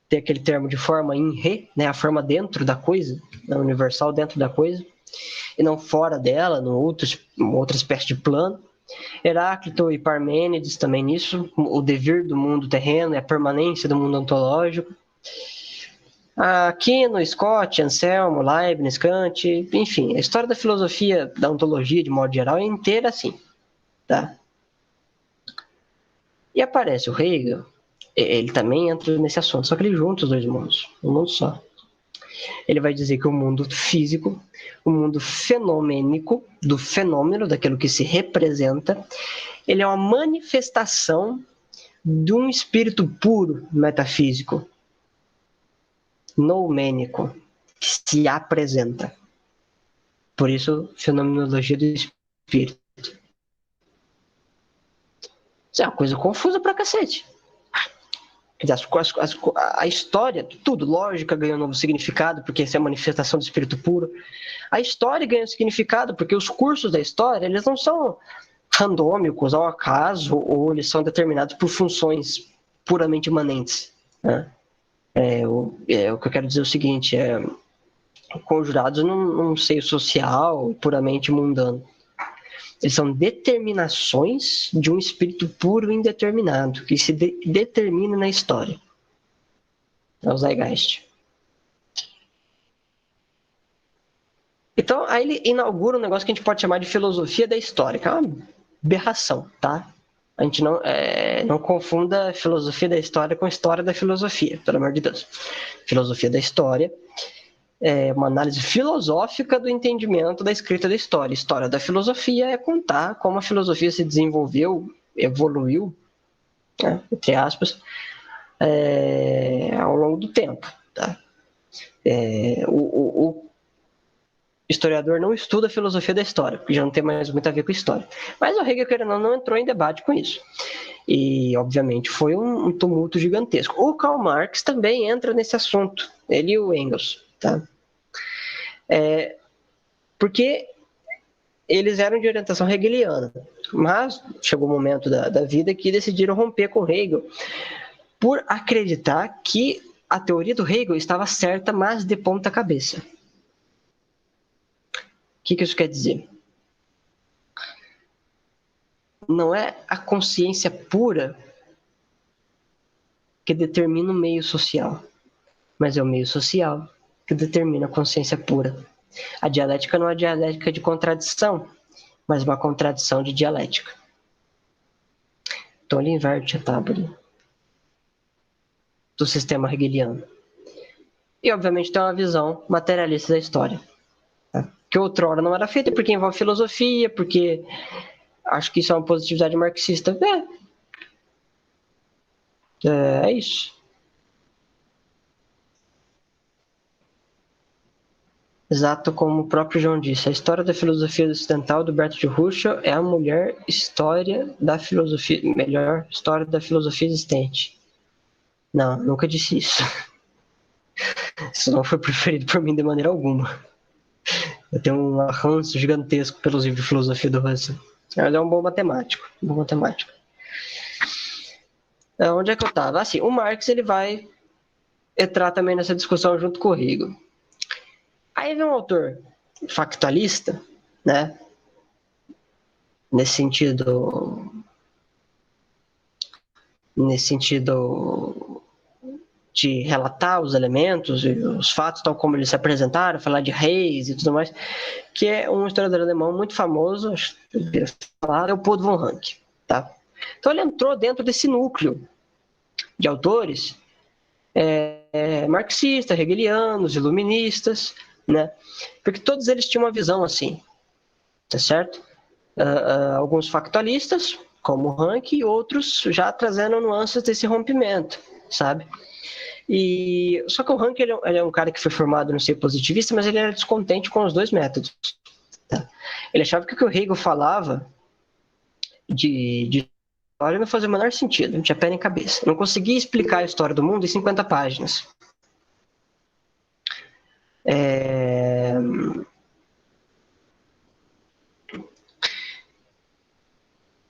tem aquele termo de forma in re, né, a forma dentro da coisa, né, universal dentro da coisa, e não fora dela, outra espécie de plano. Heráclito e Parmênides também nisso, o devir do mundo terreno e a permanência do mundo ontológico. Aquino, Scott, Anselmo, Leibniz, Kant, enfim, a história da filosofia, da ontologia, de modo geral, é inteira assim, tá? E aparece o Hegel, ele também entra nesse assunto, só que ele junta os dois mundos, um mundo só. Ele vai dizer que o mundo físico, o mundo fenomênico, do fenômeno, daquilo que se representa, ele é uma manifestação de um espírito puro metafísico, noumênico, que se apresenta. Por isso, fenomenologia do espírito. Isso é uma coisa confusa pra cacete. A história, tudo, lógica ganha um novo significado, porque essa é a manifestação do espírito puro. A história ganha um significado, porque os cursos da história, eles não são randômicos, ao acaso, ou eles são determinados por funções puramente imanentes, né? O que eu quero dizer é o seguinte, conjurados num seio social puramente mundano. Eles são determinações de um espírito puro e indeterminado, que se determina na história. É o Zeitgeist. Então, aí ele inaugura um negócio que a gente pode chamar de filosofia da história, que é uma aberração, tá? A gente não confunda filosofia da história com história da filosofia, pelo amor de Deus. Filosofia da história é uma análise filosófica do entendimento da escrita da história. História da filosofia é contar como a filosofia se desenvolveu, evoluiu, né, entre aspas, ao longo do tempo. Tá? O historiador não estuda a filosofia da história, porque já não tem mais muito a ver com história. Mas o Hegel, querendo ou não entrou em debate com isso. E, obviamente, foi um tumulto gigantesco. O Karl Marx também entra nesse assunto, ele e o Engels. Tá? Porque eles eram de orientação hegeliana, mas chegou um momento da vida que decidiram romper com Hegel por acreditar que a teoria do Hegel estava certa, mas de ponta cabeça. O que isso quer dizer? Não é a consciência pura que determina o meio social, mas é o meio social que determina a consciência pura. A dialética não é dialética de contradição, mas uma contradição de dialética. Então ele inverte a tábua do sistema hegeliano. e, obviamente, tem uma visão materialista da história. Tá? Que outrora não era feita porque envolve filosofia, porque acho que isso é uma positividade marxista. É isso. Exato como o próprio João disse, a história da filosofia ocidental do Bertrand Russell é a melhor história da filosofia existente. Não, nunca disse isso. Isso não foi preferido por mim de maneira alguma. Eu tenho um ranço gigantesco pelos livros de filosofia do Russell. Mas é um bom matemático. Onde é que eu estava? Assim, o Marx ele vai entrar também nessa discussão junto com o Hegel. Aí vem um autor factualista, né? Nesse sentido de relatar os elementos e os fatos tal como eles se apresentaram, falar de reis e tudo mais, que é um historiador alemão muito famoso, acho que eu deveria falar, é o Paul von Ranke, tá? Então ele entrou dentro desse núcleo de autores marxistas, hegelianos, iluministas, né? Porque todos eles tinham uma visão assim, tá certo? Alguns factualistas, como Ranke, e outros já trazendo nuances desse rompimento, sabe? Só que o Ranke ele é um cara que foi formado no ser positivista, mas ele era descontente com os dois métodos. Tá? Ele achava que o que o Hegel falava de história não fazia o menor sentido, não tinha pé nem cabeça. Não conseguia explicar a história do mundo em 50 páginas.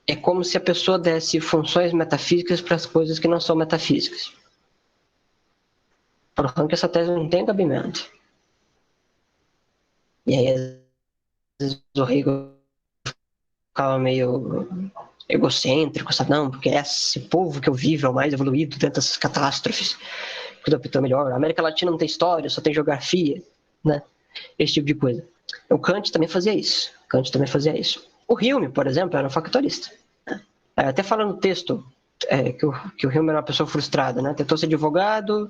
É como se a pessoa desse funções metafísicas para as coisas que não são metafísicas. Para o Ranke, essa tese não tem cabimento. E aí, às vezes, o Hegel ficava meio egocêntrico, sabe? Não, porque esse povo que eu vivo é o mais evoluído dentro dessas catástrofes, que adaptou melhor. A América Latina não tem história, só tem geografia, né? Esse tipo de coisa. O Kant também fazia isso. O Hume, por exemplo, era um factualista. Até fala no texto que o Hume era uma pessoa frustrada, né? Tentou ser advogado,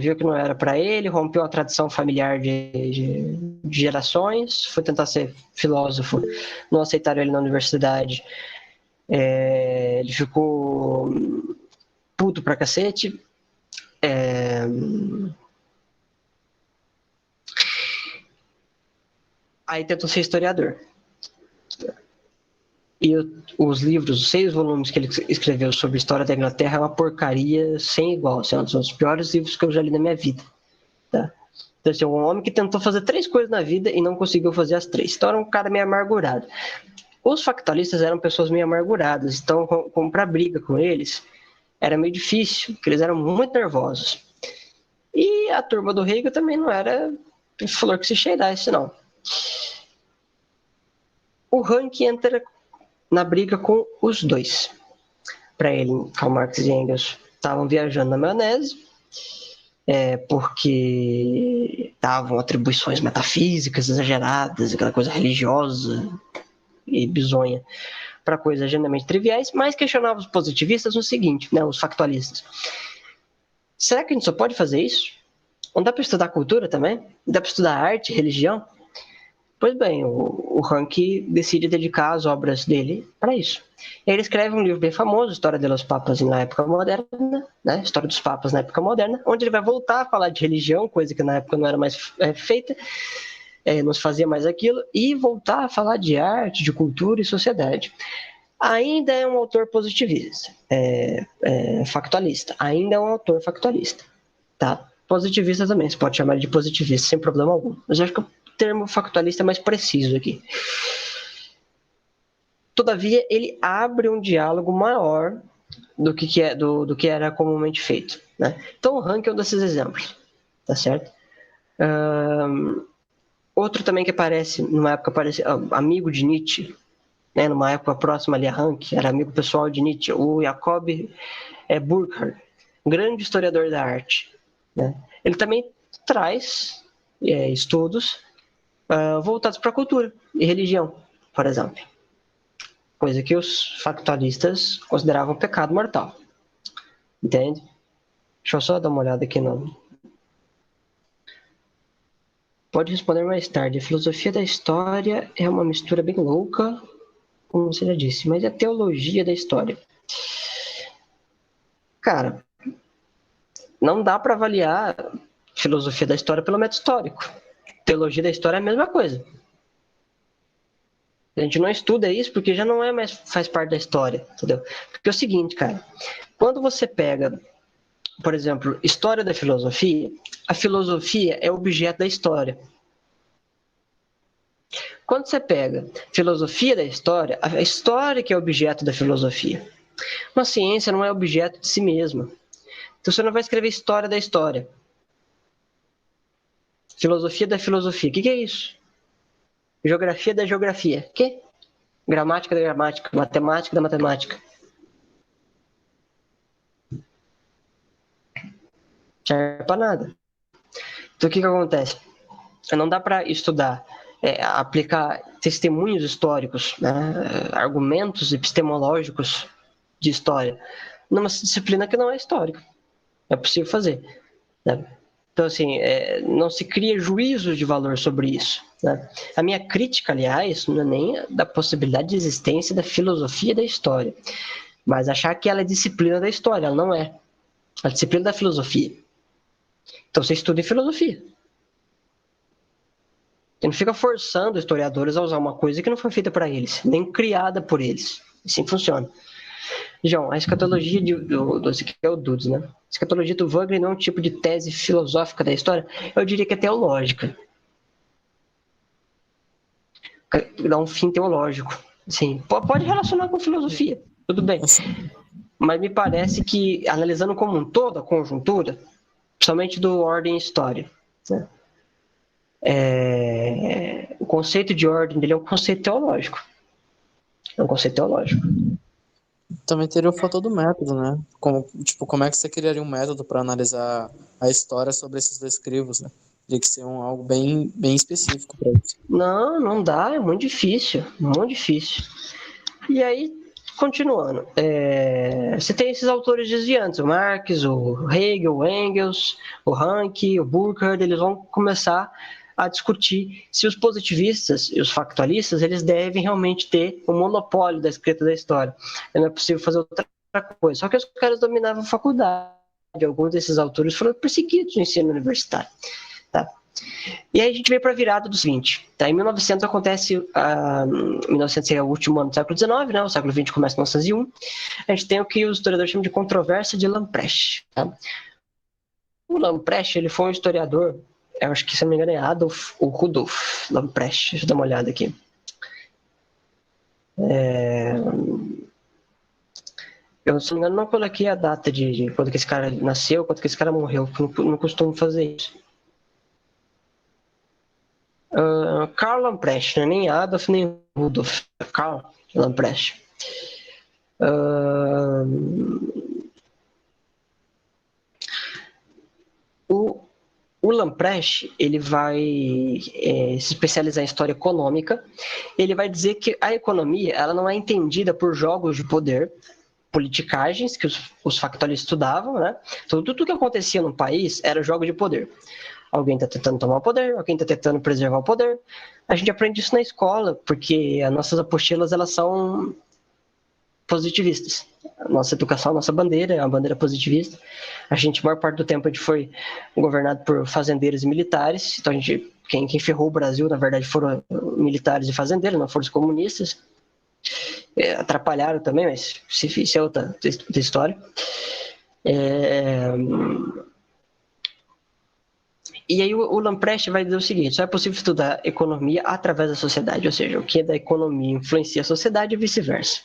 viu que não era para ele, rompeu a tradição familiar de gerações, foi tentar ser filósofo, não aceitaram ele na universidade, ele ficou puto pra cacete, aí tentou ser historiador. E os livros, os 6 volumes que ele escreveu sobre a história da Inglaterra é uma porcaria sem igual. Assim, é um dos piores livros que eu já li na minha vida. Tá? Então, assim, um homem que tentou fazer 3 coisas na vida e não conseguiu fazer as 3. Então, era um cara meio amargurado. Os factualistas eram pessoas meio amarguradas. Então, comprar briga com eles era meio difícil, porque eles eram muito nervosos. E a turma do Hegel também não era flor que se cheirasse, não. O Ranke entra na briga com os dois. Para ele, Karl Marx e Engels estavam viajando na maionese, porque davam atribuições metafísicas exageradas, aquela coisa religiosa e bizonha, para coisas genuinamente triviais, mas questionavam os positivistas no seguinte, né, os factualistas. Será que a gente só pode fazer isso? Não dá para estudar cultura também? Não dá para estudar arte, religião? Pois bem, o Ranke decide dedicar as obras dele para isso. Ele escreve um livro bem famoso, História dos Papas na Época Moderna, né? História dos Papas na Época Moderna, onde ele vai voltar a falar de religião, coisa que na época não era mais feita, não se fazia mais aquilo, e voltar a falar de arte, de cultura e sociedade. Ainda é um autor positivista, factualista, ainda é um autor factualista, tá? Positivista também, você pode chamar ele de positivista sem problema algum, mas eu acho que o termo factualista é mais preciso aqui. Todavia, ele abre um diálogo maior do que era comumente feito, né? Então, o Ranke é um desses exemplos, tá certo? Outro também que aparece, numa época, amigo de Nietzsche, né? Numa época próxima ali a Ranke, era amigo pessoal de Nietzsche, o Jacob Burckhardt, grande historiador da arte, né? Ele também traz estudos voltados para a cultura e religião, por exemplo. Coisa que os factualistas consideravam pecado mortal. Entende? Deixa eu só dar uma olhada aqui no Pode responder mais tarde. A filosofia da história é uma mistura bem louca, como você já disse, mas é a teologia da história. Cara, não dá para avaliar filosofia da história pelo método histórico. Teologia da história é a mesma coisa. A gente não estuda isso porque já não é mais faz parte da história, entendeu? Porque é o seguinte, cara, quando você pega, por exemplo, história da filosofia, a filosofia é objeto da história. Quando você pega filosofia da história, a história que é objeto da filosofia. Uma ciência não é objeto de si mesma. Então você não vai escrever história da história. Filosofia da filosofia. O que é isso? Geografia da geografia. O quê? Gramática da gramática. Matemática da matemática. Não serve para nada. Então o que acontece? Não dá para estudar, aplicar testemunhos históricos, né, argumentos epistemológicos de história numa disciplina que não é histórica. É possível fazer, né? Então, assim, não se cria juízos de valor sobre isso, né? A minha crítica, aliás, não é nem da possibilidade de existência da filosofia da história, mas achar que ela é disciplina da história. Ela não é. A disciplina da filosofia. Então, você estuda em filosofia. Você não fica forçando historiadores a usar uma coisa que não foi feita para eles, nem criada por eles. Assim funciona. João, a escatologia esse aqui é o Dudes, né? A escatologia do Wagner não é um tipo de tese filosófica da história, eu diria que é teológica. Dá um fim teológico. Assim, pode relacionar com filosofia, tudo bem. Mas me parece que, analisando como um todo a conjuntura, principalmente do ordem e história, né? O conceito de ordem dele é um conceito teológico. É um conceito teológico. Também teria o fator do método, né? Como é que você criaria um método para analisar a história sobre esses dois crivos, né? Teria que ser algo bem, bem específico para isso. Não dá, é muito difícil, muito difícil. E aí, continuando, você tem esses autores desviantes, o Marx, o Hegel, o Engels, o Ranke, o Burkhardt, eles vão começar a discutir se os positivistas e os factualistas, eles devem realmente ter o monopólio da escrita da história. Não é possível fazer outra coisa. Só que os caras dominavam a faculdade. Alguns desses autores foram perseguidos no ensino universitário. Tá? E aí a gente vem para a virada dos 20. Tá? Em 1900 acontece, 1900 é o último ano do século XIX, né? O século XX começa em 1901. A gente tem o que os historiadores chamam de controvérsia de Lamprecht. Tá? O Lamprecht, ele foi um historiador, eu acho que, se não me engano, é Adolf ou Rudolf Lamprecht. Deixa eu dar uma olhada aqui. Eu, se não me engano, não coloquei a data de quando que esse cara nasceu, quando que esse cara morreu, porque eu não costumo fazer isso. Karl Lamprecht, não é nem Adolf nem Rudolf, é Karl Lamprecht. O Lamprecht, ele vai se especializar em história econômica. Ele vai dizer que a economia, ela não é entendida por jogos de poder, politicagens que os factualistas estudavam, né? Então, tudo que acontecia no país era jogo de poder. Alguém está tentando tomar o poder, alguém está tentando preservar o poder. A gente aprende isso na escola, porque as nossas apostilas, elas são positivistas. A nossa educação, a nossa bandeira é uma bandeira positivista. A maior parte do tempo, a gente foi governado por fazendeiros e militares. Então, quem ferrou o Brasil, na verdade, foram militares e fazendeiros, não foram os comunistas. Atrapalharam também, mas isso é outra história. E aí o Lamprecht vai dizer o seguinte: só é possível estudar economia através da sociedade, ou seja, o que é da economia influencia a sociedade e vice-versa.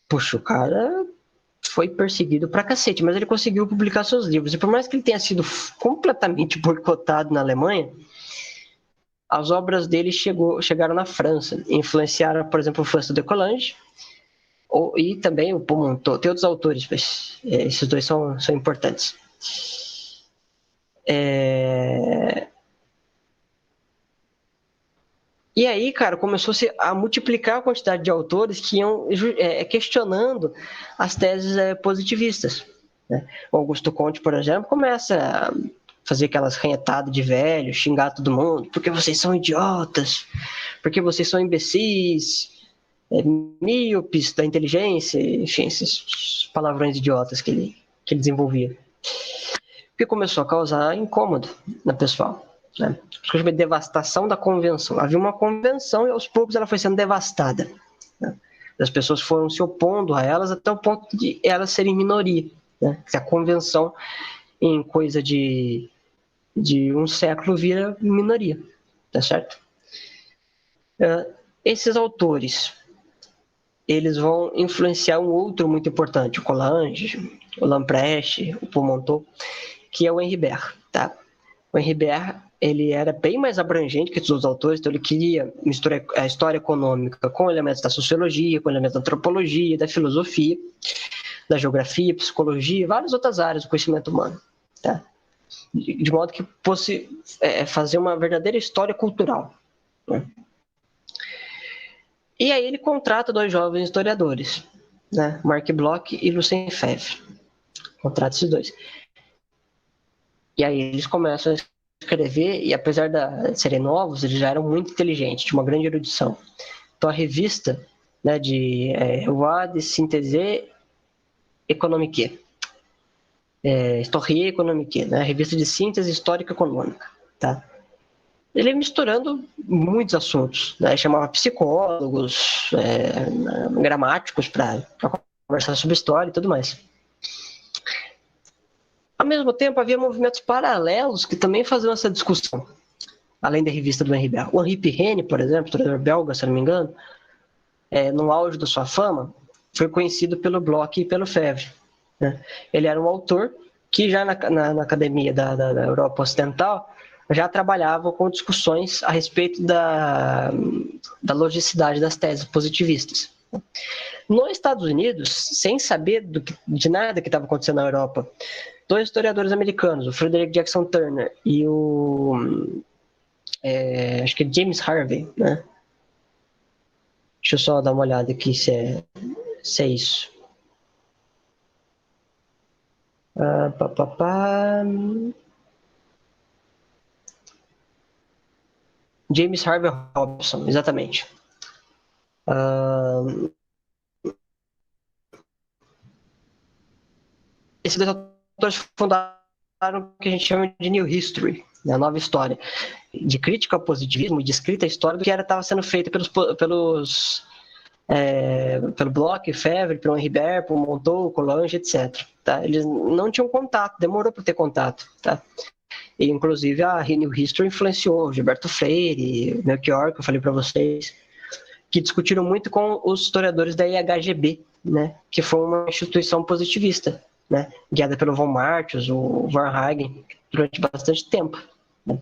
Puxa, o cara foi perseguido pra cacete, mas ele conseguiu publicar seus livros. E por mais que ele tenha sido completamente boicotado na Alemanha, as obras dele chegaram na França, influenciaram, por exemplo, o François de Coulanges, e também o Paumontot. Tem outros autores, mas esses dois são importantes. E aí, cara, começou-se a multiplicar a quantidade de autores que iam questionando as teses positivistas, né? O Augusto Comte, por exemplo, começa fazer aquelas ranhetadas de velho, xingar todo mundo, porque vocês são idiotas, porque vocês são imbecis, míopes da inteligência, enfim, esses palavrões idiotas que ele desenvolvia. Que começou a causar incômodo no pessoal, né? De devastação da convenção. Havia uma convenção e aos poucos ela foi sendo devastada, né? As pessoas foram se opondo a elas até o ponto de elas serem minoria, né? A convenção, em coisa de um século, vira minoria, tá certo? Esses autores, eles vão influenciar um outro muito importante, o Colange, o Lamprecht, o Paumontot, que é o Henri Bergson, tá? O Henri Bergson, ele era bem mais abrangente que os outros autores, então ele queria misturar a história econômica com elementos da sociologia, com elementos da antropologia, da filosofia, da geografia, psicologia, várias outras áreas do conhecimento humano, tá? De modo que fosse fazer uma verdadeira história cultural, né? E aí ele contrata 2 jovens historiadores, né? Marc Bloch e Lucien Febvre. Contrata esses 2. E aí eles começam a escrever, e apesar de serem novos, eles já eram muito inteligentes, tinham uma grande erudição. Então a revista, né, de Revue de Synthèse Économique, Histoire Économique, né, a revista de síntese histórica econômica, tá? Ele ia misturando muitos assuntos, né? Chamava psicólogos, gramáticos para conversar sobre história e tudo mais. Ao mesmo tempo, havia movimentos paralelos que também faziam essa discussão, além da revista do Henri Bergson. O Henri Pirenne, por exemplo, historiador belga, se não me engano, no auge da sua fama, foi conhecido pelo Bloch e pelo Febvre, né? Ele era um autor que já na academia da Europa Ocidental já trabalhava com discussões a respeito da logicidade das teses positivistas. Nos Estados Unidos, sem saber de nada que estava acontecendo na Europa, 2 historiadores americanos, o Frederick Jackson Turner e o acho que é James Harvey, né? Deixa eu só dar uma olhada aqui se é isso. James Harvey Robson, exatamente. Esses 2 autores fundaram o que a gente chama de New History, né, a nova história, de crítica ao positivismo e de escrita à história do que estava sendo feito pelo Bloch, Febvre, pelo Henri Bergson, pelo Montot, Colange, etc. Tá? Eles não tinham contato, demorou para ter contato, tá? E, inclusive, a New History influenciou Gilberto Freire, Melchior, que eu falei para vocês, que discutiram muito com os historiadores da IHGB, né, que foi uma instituição positivista, né, guiada pelo von Martius, o Varnhagen, durante bastante tempo, né,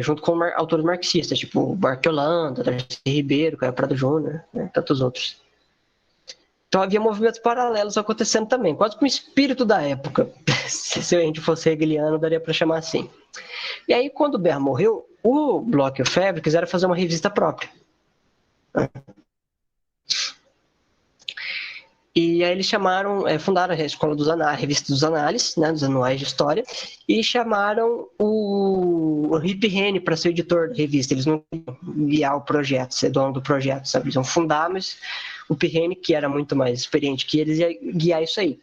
junto com autores marxistas, tipo Barque Holanda, Darcy Ribeiro, Caio Prado Júnior, né, tantos outros. Então havia movimentos paralelos acontecendo também, quase com o espírito da época. Se a gente fosse hegeliano, daria para chamar assim. E aí, quando o Bergson morreu, o Bloch e o Febvre quiseram fazer uma revista própria. E aí eles fundaram a Escola dos Análises, a Revista dos Análises, né, dos Anuais de História, e chamaram o Henri Pirenne para ser editor da revista. Eles não iam guiar o projeto, ser dono do projeto, sabe? Eles iam fundar, mas o Pirenne, que era muito mais experiente que eles, ia guiar isso aí.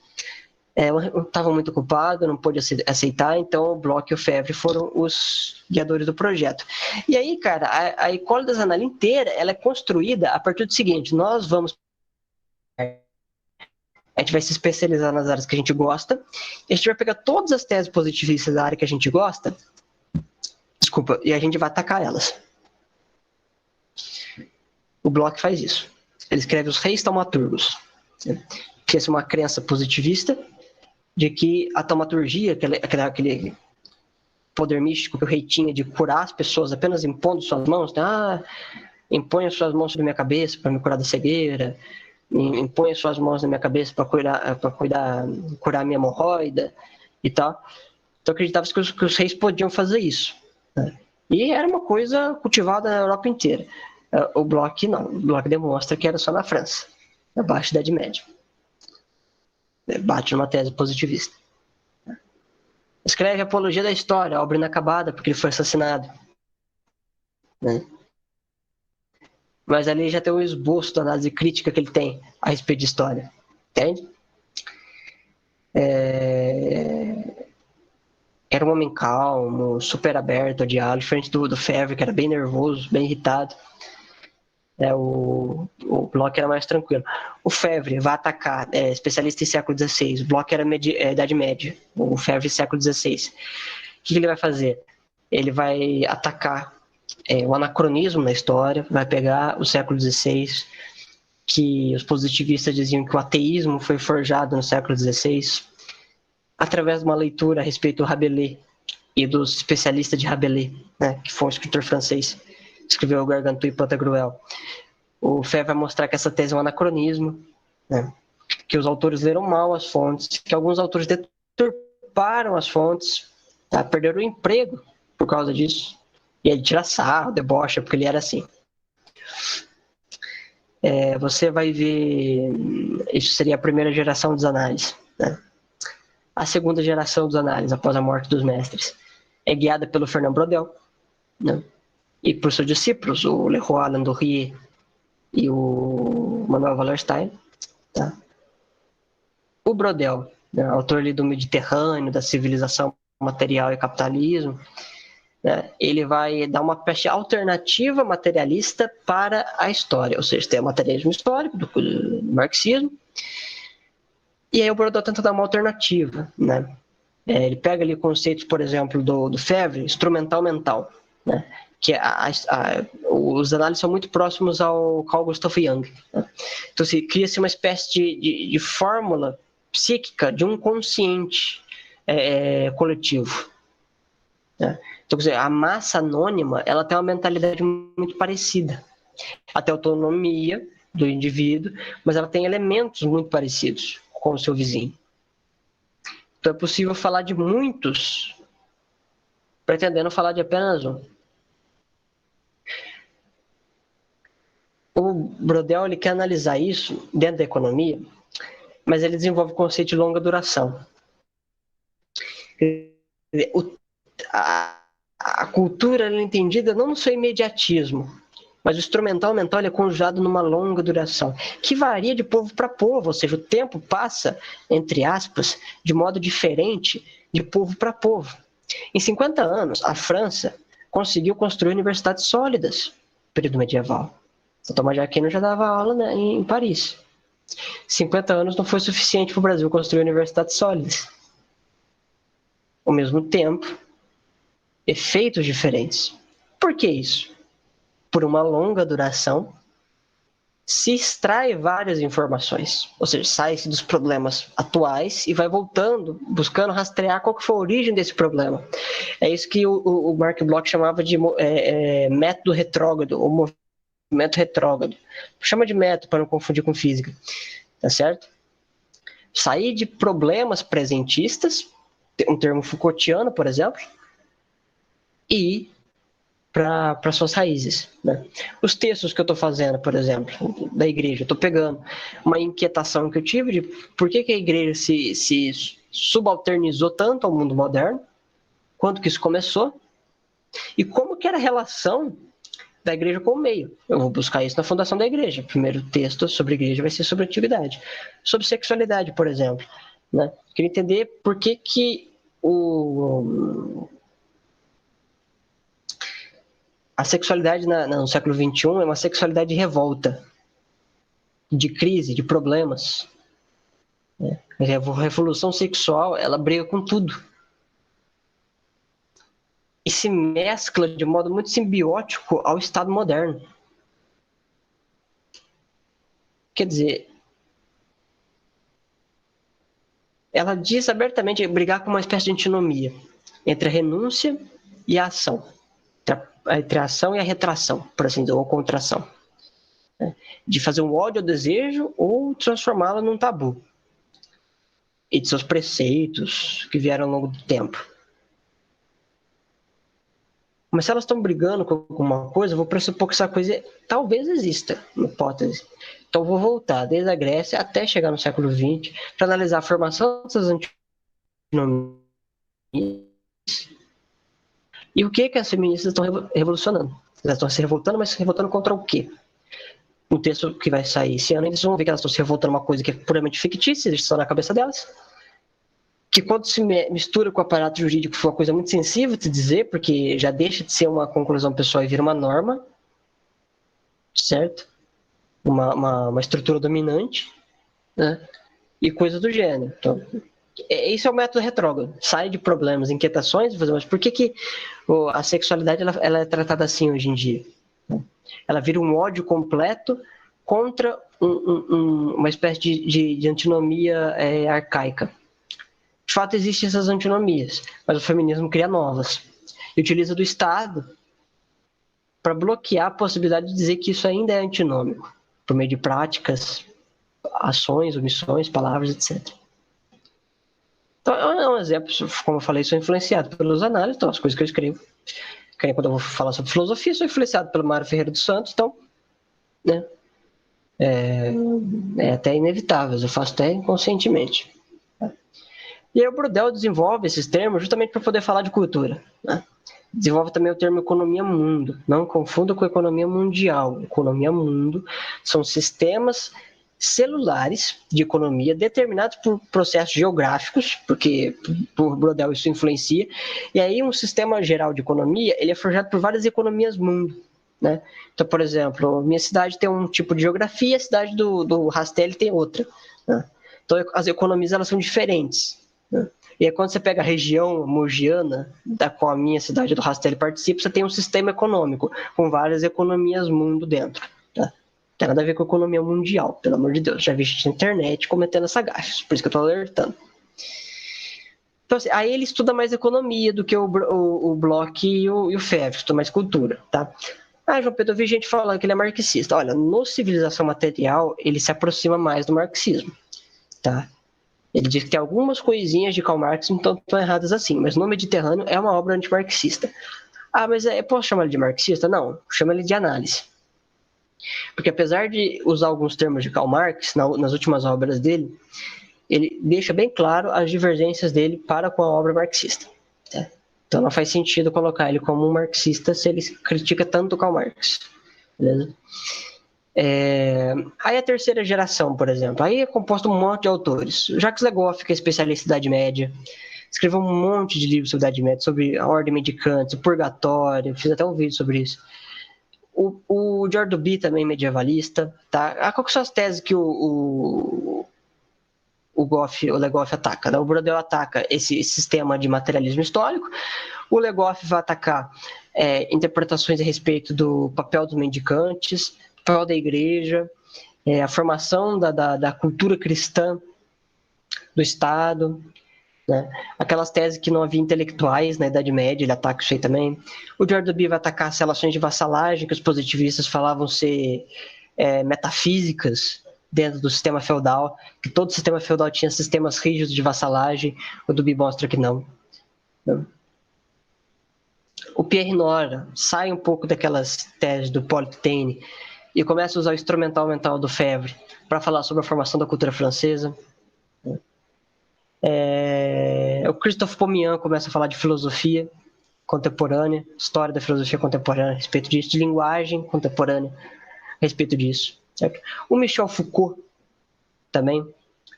Eu estava muito ocupado, não pôde aceitar, então o Bloch e o Febvre foram os guiadores do projeto. E aí, cara, a Escola das Análises inteira, ela é construída a partir do seguinte: a gente vai se especializar nas áreas que a gente gosta, e a gente vai pegar todas as teses positivistas da área que a gente gosta, e a gente vai atacar elas. O Bloch faz isso. Ele escreve os reis taumaturgos, que é uma crença positivista de que a taumaturgia, aquele poder místico que o rei tinha de curar as pessoas apenas impondo suas mãos, né? Impõe as suas mãos sobre minha cabeça para me curar da cegueira, impõe as suas mãos na minha cabeça para curar a minha hemorroida e tal. Então acreditava que os reis podiam fazer isso, né? E era uma coisa cultivada na Europa inteira. O Bloch não. O Bloch demonstra que era só na França, na Baixa Idade Média. Bate numa tese positivista. Escreve Apologia da História, obra inacabada, porque ele foi assassinado. Né? Mas ali já tem um esboço da análise crítica que ele tem a respeito de história. Entende? Era um homem calmo, super aberto ao diálogo, diferente do Fevre, que era bem nervoso, bem irritado. O Bloch era mais tranquilo. O Fevre vai atacar, especialista em século XVI. O Bloch era Idade Média. O Fevre, século XVI. O que ele vai fazer? Ele vai atacar o anacronismo na história, vai pegar o século XVI, que os positivistas diziam que o ateísmo foi forjado no século XVI, através de uma leitura a respeito do Rabelais e dos especialistas de Rabelais, né, que foi um escritor francês, escreveu o Gargantua e Pantagruel. O Fevre vai mostrar que essa tese é um anacronismo, né, que os autores leram mal as fontes, que alguns autores deturparam as fontes, tá, perderam o emprego por causa disso. E ele tira sarro, debocha, porque ele era assim. Você vai ver... Isso seria a primeira geração dos análises. Né? A segunda geração dos análises, após a morte dos mestres, é guiada pelo Fernand Braudel, né? E por seus discípulos, o Leroy Landorier e o Manuel Wallerstein. Tá? O Braudel, né, autor ali do Mediterrâneo, da civilização material e capitalismo, né, ele vai dar uma peça alternativa materialista para a história, ou seja, tem o materialismo histórico do marxismo, e aí o Braudel tenta dar uma alternativa, né? Ele pega ali conceitos, por exemplo, do Fevre, instrumental mental, né? Que os análises são muito próximos ao Carl Gustav Jung. Né? Então, cria-se uma espécie de fórmula psíquica de um consciente coletivo. Né? Então, quer dizer, a massa anônima ela tem uma mentalidade muito parecida. Até a autonomia do indivíduo, mas ela tem elementos muito parecidos com o seu vizinho. Então é possível falar de muitos, pretendendo falar de apenas um. O Braudel ele quer analisar isso dentro da economia, mas ele desenvolve o conceito de longa duração. A cultura é entendida não no seu imediatismo, mas o instrumental mental é conjugado numa longa duração, que varia de povo para povo, ou seja, o tempo passa, entre aspas, de modo diferente de povo para povo. Em 50 anos, a França conseguiu construir universidades sólidas no período medieval. São Tomás de Aquino já dava aula, né, em Paris. 50 anos não foi suficiente para o Brasil construir universidades sólidas. Ao mesmo tempo, efeitos diferentes. Por que isso? Por uma longa duração, se extrai várias informações, ou seja, sai-se dos problemas atuais e vai voltando, buscando rastrear qual que foi a origem desse problema. É isso que o Mark Bloch chamava de método retrógrado, ou movimento retrógrado. Chama de método para não confundir com física, tá certo? Sair de problemas presentistas, um termo Foucaultiano, por exemplo, e para suas raízes. Né? Os textos que eu estou fazendo, por exemplo, da igreja, eu estou pegando uma inquietação que eu tive de por que a igreja se subalternizou tanto ao mundo moderno, quando que isso começou, e como que era a relação da igreja com o meio. Eu vou buscar isso na fundação da igreja. O primeiro texto sobre a igreja vai ser sobre atividade. Sobre sexualidade, por exemplo. Né? Queria entender por que a sexualidade no século XXI é uma sexualidade de revolta, de crise, de problemas. A revolução sexual, ela briga com tudo. E se mescla de modo muito simbiótico ao Estado moderno. Quer dizer, ela diz abertamente brigar com uma espécie de antinomia entre a renúncia e a ação. Entre a ação e a retração, por assim dizer, ou contração. De fazer um ódio ao desejo ou transformá-lo num tabu. E de seus preceitos que vieram ao longo do tempo. Mas se elas estão brigando com alguma coisa, eu vou pressupor que essa coisa talvez exista, uma hipótese. Então eu vou voltar desde a Grécia até chegar no século XX para analisar a formação dessas antinomias E o que as feministas estão revolucionando? Elas estão se revoltando, mas se revoltando contra o quê? No texto que vai sair esse ano, eles vão ver que elas estão se revoltando uma coisa que é puramente fictícia, existe só na cabeça delas, que quando se mistura com o aparato jurídico foi uma coisa muito sensível de dizer, porque já deixa de ser uma conclusão pessoal e vira uma norma, certo? Uma estrutura dominante, né? E coisa do gênero. Então, esse é o método retrógrado. Sai de problemas, inquietações, mas por que a sexualidade ela é tratada assim hoje em dia? Ela vira um ódio completo contra uma espécie de antinomia arcaica. De fato, existem essas antinomias, mas o feminismo cria novas. E utiliza do Estado para bloquear a possibilidade de dizer que isso ainda é antinômico, por meio de práticas, ações, omissões, palavras, etc. Então, é um exemplo, como eu falei, sou influenciado pelos análises, então as coisas que eu escrevo. Quando eu vou falar sobre filosofia, sou influenciado pelo Mário Ferreira dos Santos, então, né, é até inevitável, eu faço até inconscientemente. E aí o Brodel desenvolve esses termos justamente para poder falar de cultura, né? Desenvolve também o termo economia mundo. Não confunda com economia mundial. Economia mundo são sistemas celulares de economia determinados por processos geográficos, porque por Brodel isso influencia. E aí um sistema geral de economia ele é forjado por várias economias mundo, né? Então, por exemplo, minha cidade tem um tipo de geografia, a cidade do Rastelli tem outra, né? Então as economias elas são diferentes, né? E aí, quando você pega a região mogiana, da qual a minha cidade do Rastelli participa, você tem um sistema econômico, com várias economias mundo dentro. Tá? Não tem nada a ver com a economia mundial, pelo amor de Deus. Já vi gente na internet cometendo essa gafe, por isso que eu estou alertando. Então, assim, aí ele estuda mais economia do que o Bloch e o Febvre, estuda mais cultura. Tá? João Pedro, eu vi gente falando que ele é marxista. Olha, no Civilização Material, ele se aproxima mais do marxismo. Tá? Ele diz que tem algumas coisinhas de Karl Marx não estão erradas assim, mas no Mediterrâneo é uma obra antimarxista. Mas posso chamar ele de marxista? Não, chama ele de análise. Porque apesar de usar alguns termos de Karl Marx nas últimas obras dele, ele deixa bem claro as divergências dele para com a obra marxista. Tá? Então não faz sentido colocar ele como um marxista se ele critica tanto Karl Marx. Beleza? Aí a terceira geração, por exemplo, aí é composto um monte de autores. Jacques Legoff, que é especialista em Idade Média, escreveu um monte de livros sobre a Idade Média, sobre a ordem mendicante, o purgatório, fiz até um vídeo sobre isso. O George Duby também medievalista, tá? Qual que são as teses que o Legoff ataca? Né? O Brodel ataca esse sistema de materialismo histórico, o Legoff vai atacar interpretações a respeito do papel dos mendicantes, papel da igreja, a formação da cultura cristã do Estado, né? Aquelas teses que não havia intelectuais na Idade Média, ele ataca isso aí também. O George Duby vai atacar as relações de vassalagem que os positivistas falavam ser metafísicas dentro do sistema feudal, que todo sistema feudal tinha sistemas rígidos de vassalagem. O Duby mostra que não. O Pierre Nora sai um pouco daquelas teses do Hippolyte Taine e começa a usar o instrumental mental do Febvre para falar sobre a formação da cultura francesa. O Christophe Pomian começa a falar de filosofia contemporânea, história da filosofia contemporânea a respeito disso, de linguagem contemporânea a respeito disso. Certo? O Michel Foucault também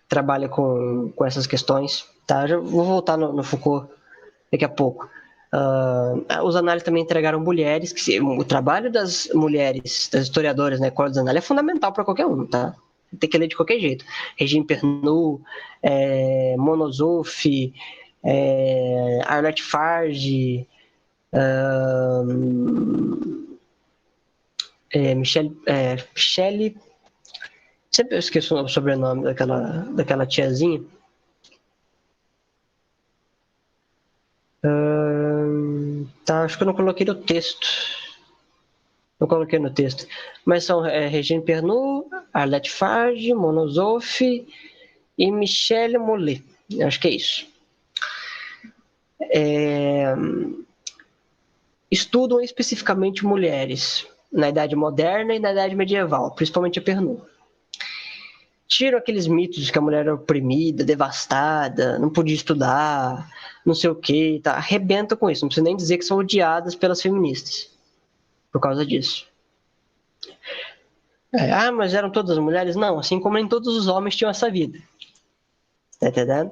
trabalha com essas questões. Tá? Já vou voltar no Foucault daqui a pouco. Os análises também entregaram mulheres, que o trabalho das mulheres, das historiadoras na Escola dos Análises é fundamental para qualquer um, tá? Tem que ler de qualquer jeito. Regine Pernod, Monozoff, Arlette Farge, Michelle, sempre eu esqueço o sobrenome daquela tiazinha. Acho que eu não coloquei no texto. Não coloquei no texto. Mas são Regine Pernod, Arlette Farge, Monozoff e Michelle Mollet. Acho que é isso. Estudam especificamente mulheres na Idade Moderna e na Idade Medieval, principalmente a Pernod. tiram aqueles mitos de que a mulher era oprimida, devastada, não podia estudar, não sei o que, tá? Arrebenta com isso. Não precisa nem dizer que são odiadas pelas feministas por causa disso. Mas eram todas mulheres? Não, assim como nem todos os homens tinham essa vida. Tá entendendo?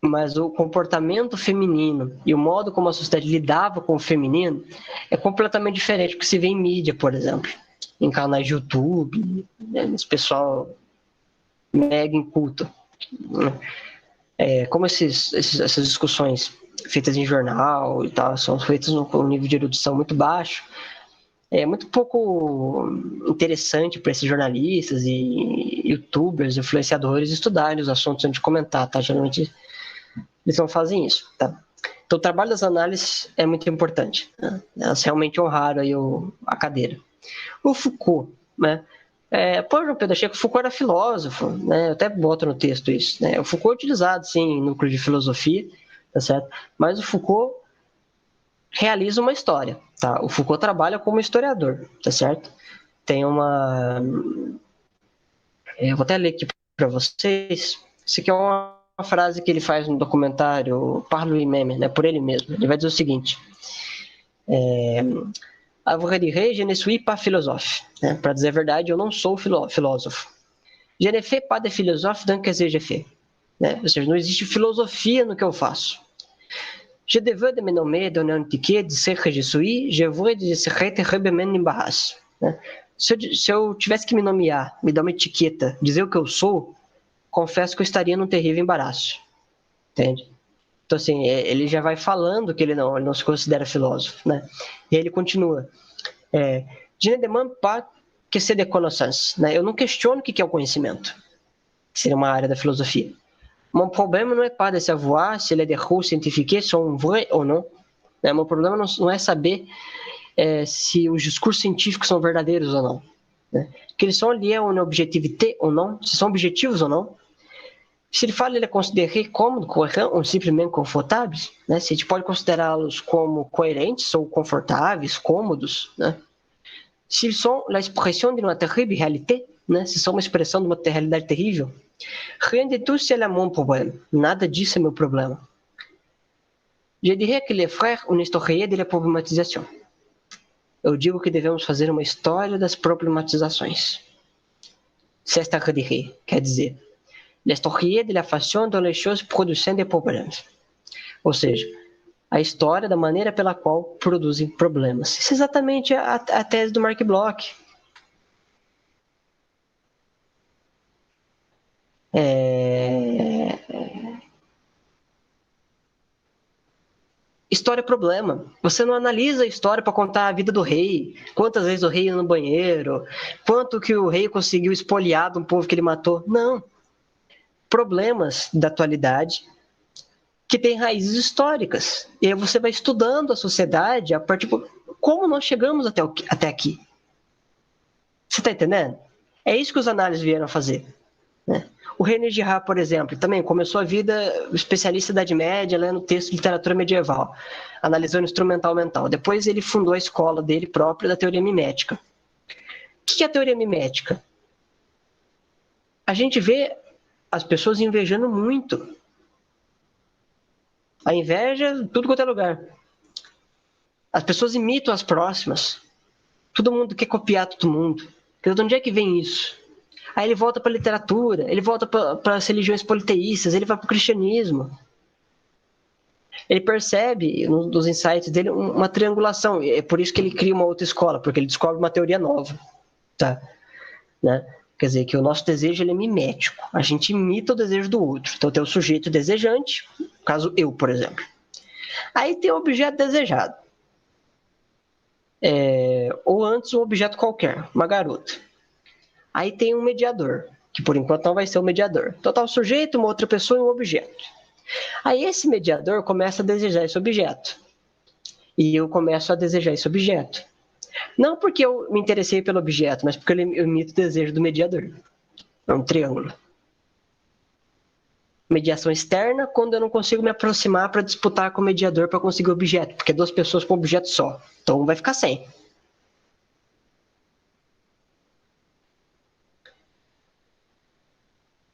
Mas o comportamento feminino e o modo como a sociedade lidava com o feminino é completamente diferente do que se vê em mídia, por exemplo. Em canais de YouTube, né, esse pessoal mega inculto. Como essas discussões feitas em jornal e tal, são feitas com um nível de erudição muito baixo, é muito pouco interessante para esses jornalistas e youtubers, influenciadores estudarem os assuntos antes de comentar, tá? Geralmente eles não fazem isso, tá? Então o trabalho das análises é muito importante, né? Elas realmente honraram aí a cadeira. O Foucault, né? João Pedro, achei que o Foucault era filósofo, né? Eu até boto no texto isso, né? O Foucault é utilizado, sim, em núcleo de filosofia, tá certo? Mas o Foucault realiza uma história, tá? O Foucault trabalha como historiador, tá certo? Tem uma... Eu vou até ler aqui para vocês. Isso aqui é uma frase que ele faz no documentário Par lui-même, né? Por ele mesmo. Ele vai dizer o seguinte... A vrai dire, je ne suis pas philosophe. Né? Para dizer a verdade, eu não sou filósofo. Je ne fais pas de philosophe dans que je fais. Né? Ou seja, não existe filosofia no que eu faço. Je devais de me nommer, donner un ticket, dizer que je suis, je voudrais dizer terriblement embarrasse. Né? Se eu tivesse que me nomear, me dar uma etiqueta, dizer o que eu sou, confesso que eu estaria num terrível embaraço. Entende? Então, assim, ele já vai falando que ele não se considera filósofo, né? E aí ele continua. Je ne demande pas que c'est de connaissance, né? Eu não questiono o que é o conhecimento, que seria uma área da filosofia. Mon problème não é pas de savoir se les découvertes scientifiques sont vraies ou não. Né? Meu problema não é saber se os discursos científicos são verdadeiros ou não. Né? Que eles são liés à uma objetividade ou não, se são objetivos ou não. Se ele fala, ele é considerado cômodo, coerente ou simplesmente confortáveis, né? Se a gente pode considerá-los como coerentes ou confortáveis, cômodos, né? Se são a expressão de uma terrível realidade, né? Se são uma expressão de uma realidade terrível, rien de tout c'est là mon problème. Nada disso é meu problema. Je dirais que les frères une histoire de la problematização. Eu digo que devemos fazer uma história das problematizações. C'est à dire, quer dizer, l'histoire de la façon dont les choses produisent des problèmes. Ou seja, a história da maneira pela qual produzem problemas. Isso é exatamente a tese do Mark Bloch. História é problema. Você não analisa a história para contar a vida do rei, quantas vezes o rei ia no banheiro, quanto que o rei conseguiu espoliar de um povo que ele matou. Não. Problemas da atualidade que têm raízes históricas. E aí você vai estudando a sociedade a partir de como nós chegamos até aqui. Você está entendendo? É isso que os análises vieram a fazer. Né? O René Girard, por exemplo, também começou a vida especialista da Idade Média, lendo texto de literatura medieval, analisando instrumental mental. Depois ele fundou a escola dele própria da teoria mimética. O que é a teoria mimética? A gente vê as pessoas invejando muito. A inveja, tudo quanto é lugar. As pessoas imitam as próximas. Todo mundo quer copiar todo mundo. De onde é que vem isso? Aí ele volta para a literatura, ele volta para as religiões politeístas, ele vai para o cristianismo. Ele percebe, nos insights dele, uma triangulação. É por isso que ele cria uma outra escola, porque ele descobre uma teoria nova. Tá? Né? Quer dizer, que o nosso desejo ele é mimético. A gente imita o desejo do outro. Então tem o sujeito desejante, no caso eu, por exemplo. Aí tem o objeto desejado. Ou antes um objeto qualquer, uma garota. Aí tem um mediador, que por enquanto não vai ser o mediador. Então tá o sujeito, uma outra pessoa e um objeto. Aí esse mediador começa a desejar esse objeto. E eu começo a desejar esse objeto. Não porque eu me interessei pelo objeto, mas porque eu imito o desejo do mediador. É um triângulo. Mediação externa, quando eu não consigo me aproximar para disputar com o mediador para conseguir o objeto, porque é duas pessoas com um objeto só. Então um vai ficar sem.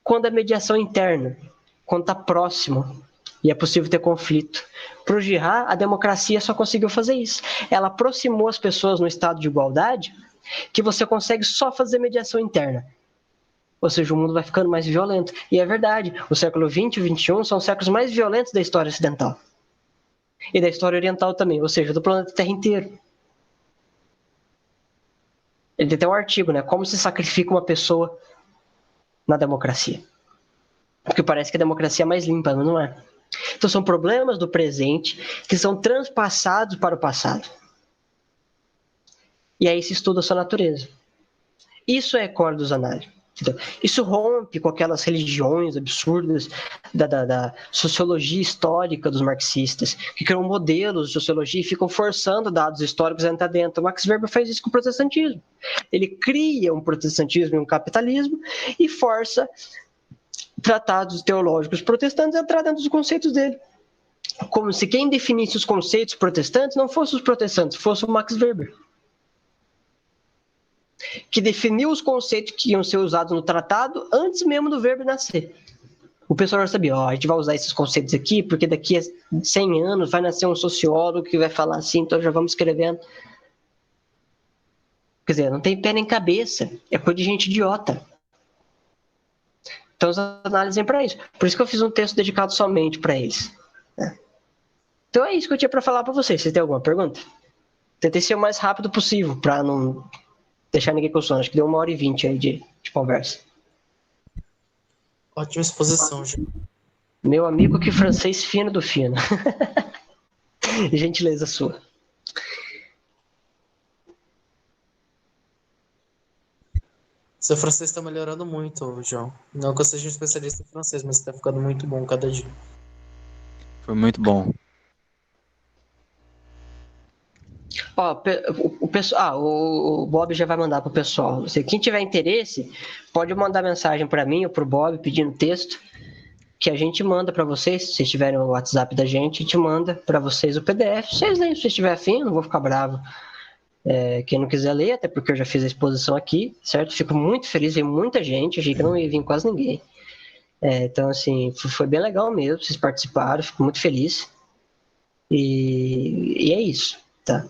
quando a mediação interna, quando está próximo e é possível ter conflito. Para o Jihad, a democracia só conseguiu fazer isso. Ela aproximou as pessoas no estado de igualdade que você consegue só fazer mediação interna. Ou seja, o mundo vai ficando mais violento. E é verdade, o século XX e o XXI são os séculos mais violentos da história ocidental. E da história oriental também, ou seja, do planeta Terra inteiro. Ele tem até um artigo, né? Como se sacrifica uma pessoa na democracia. Porque parece que a democracia é mais limpa, mas não é. Então são problemas do presente que são transpassados para o passado. E aí se estuda a sua natureza. Isso é core dos análises. Isso rompe com aquelas religiões absurdas da sociologia histórica dos marxistas, que criam modelos de sociologia e ficam forçando dados históricos a entrar dentro. O Max Weber faz isso com o protestantismo. Ele cria um protestantismo e um capitalismo e força tratados teológicos protestantes a entrar dentro dos conceitos dele. Como se quem definisse os conceitos protestantes não fosse os protestantes, fosse o Max Weber, que definiu os conceitos que iam ser usados no tratado antes mesmo do Weber nascer. O pessoal já sabia, a gente vai usar esses conceitos aqui, porque daqui a 100 anos vai nascer um sociólogo que vai falar assim, então já vamos escrevendo. Quer dizer, não tem pé nem cabeça, é coisa de gente idiota. Então as análises vêm para isso. Por isso que eu fiz um texto dedicado somente para eles. Então é isso que eu tinha para falar para vocês. Vocês têm alguma pergunta? Tentei ser o mais rápido possível, para não deixar ninguém com sono. Acho que deu 1h20 aí de conversa. Ótima exposição, gente. Meu amigo, que francês fino do fino. Gentileza sua. Seu francês está melhorando muito, João. Não que eu seja um especialista em francês, mas está ficando muito bom cada dia. Foi muito bom. Ó, o Bob já vai mandar pro pessoal. Quem tiver interesse, pode mandar mensagem para mim ou pro Bob pedindo texto, que a gente manda para vocês. Se vocês tiverem o WhatsApp da gente, a gente manda para vocês o PDF. Vocês leem, se vocês estiverem afim, não vou ficar bravo. Quem não quiser ler, até porque eu já fiz a exposição aqui, certo? Fico muito feliz, veio muita gente, achei que não ia vir quase ninguém. Então, assim, foi bem legal mesmo, vocês participaram, fico muito feliz. E é isso, tá?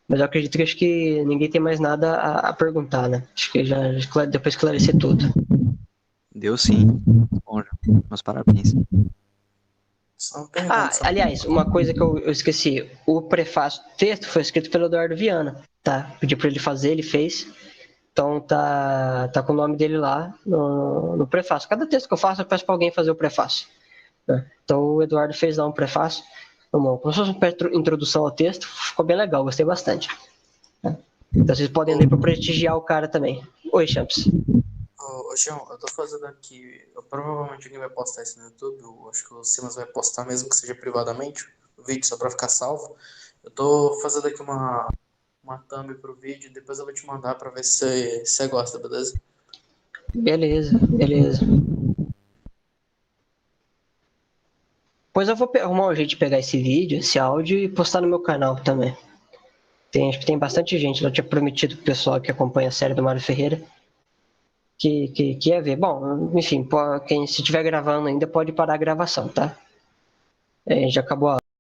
Mas eu acredito que acho que ninguém tem mais nada a perguntar, né? Acho que já depois esclarecer tudo. Deu sim. Bom, João. Meus parabéns. Só uma pergunta. Aliás, uma coisa que eu esqueci. O prefácio do texto foi escrito pelo Eduardo Viana, tá? Pedi para ele fazer, ele fez. Então tá com o nome dele lá no prefácio. Cada texto que eu faço, eu peço para alguém fazer o prefácio. Né? Então o Eduardo fez lá um prefácio. Como se fosse uma introdução ao texto, ficou bem legal, gostei bastante. Então vocês podem ler para prestigiar o cara também. Oi, Champs. Ô, João, eu tô fazendo aqui. Provavelmente alguém vai postar isso no YouTube. Eu acho que o Silas vai postar, mesmo que seja privadamente, o vídeo só pra ficar salvo. Eu tô fazendo aqui uma thumb pro vídeo. Depois eu vou te mandar pra ver se você gosta, beleza? Beleza. Pois eu vou arrumar um jeito de pegar esse vídeo, esse áudio e postar no meu canal também. Acho que tem bastante gente. Eu tinha prometido pro pessoal que acompanha a série do Mário Ferreira que ia ver. Bom, enfim, se estiver gravando ainda, pode parar a gravação, tá? Já acabou a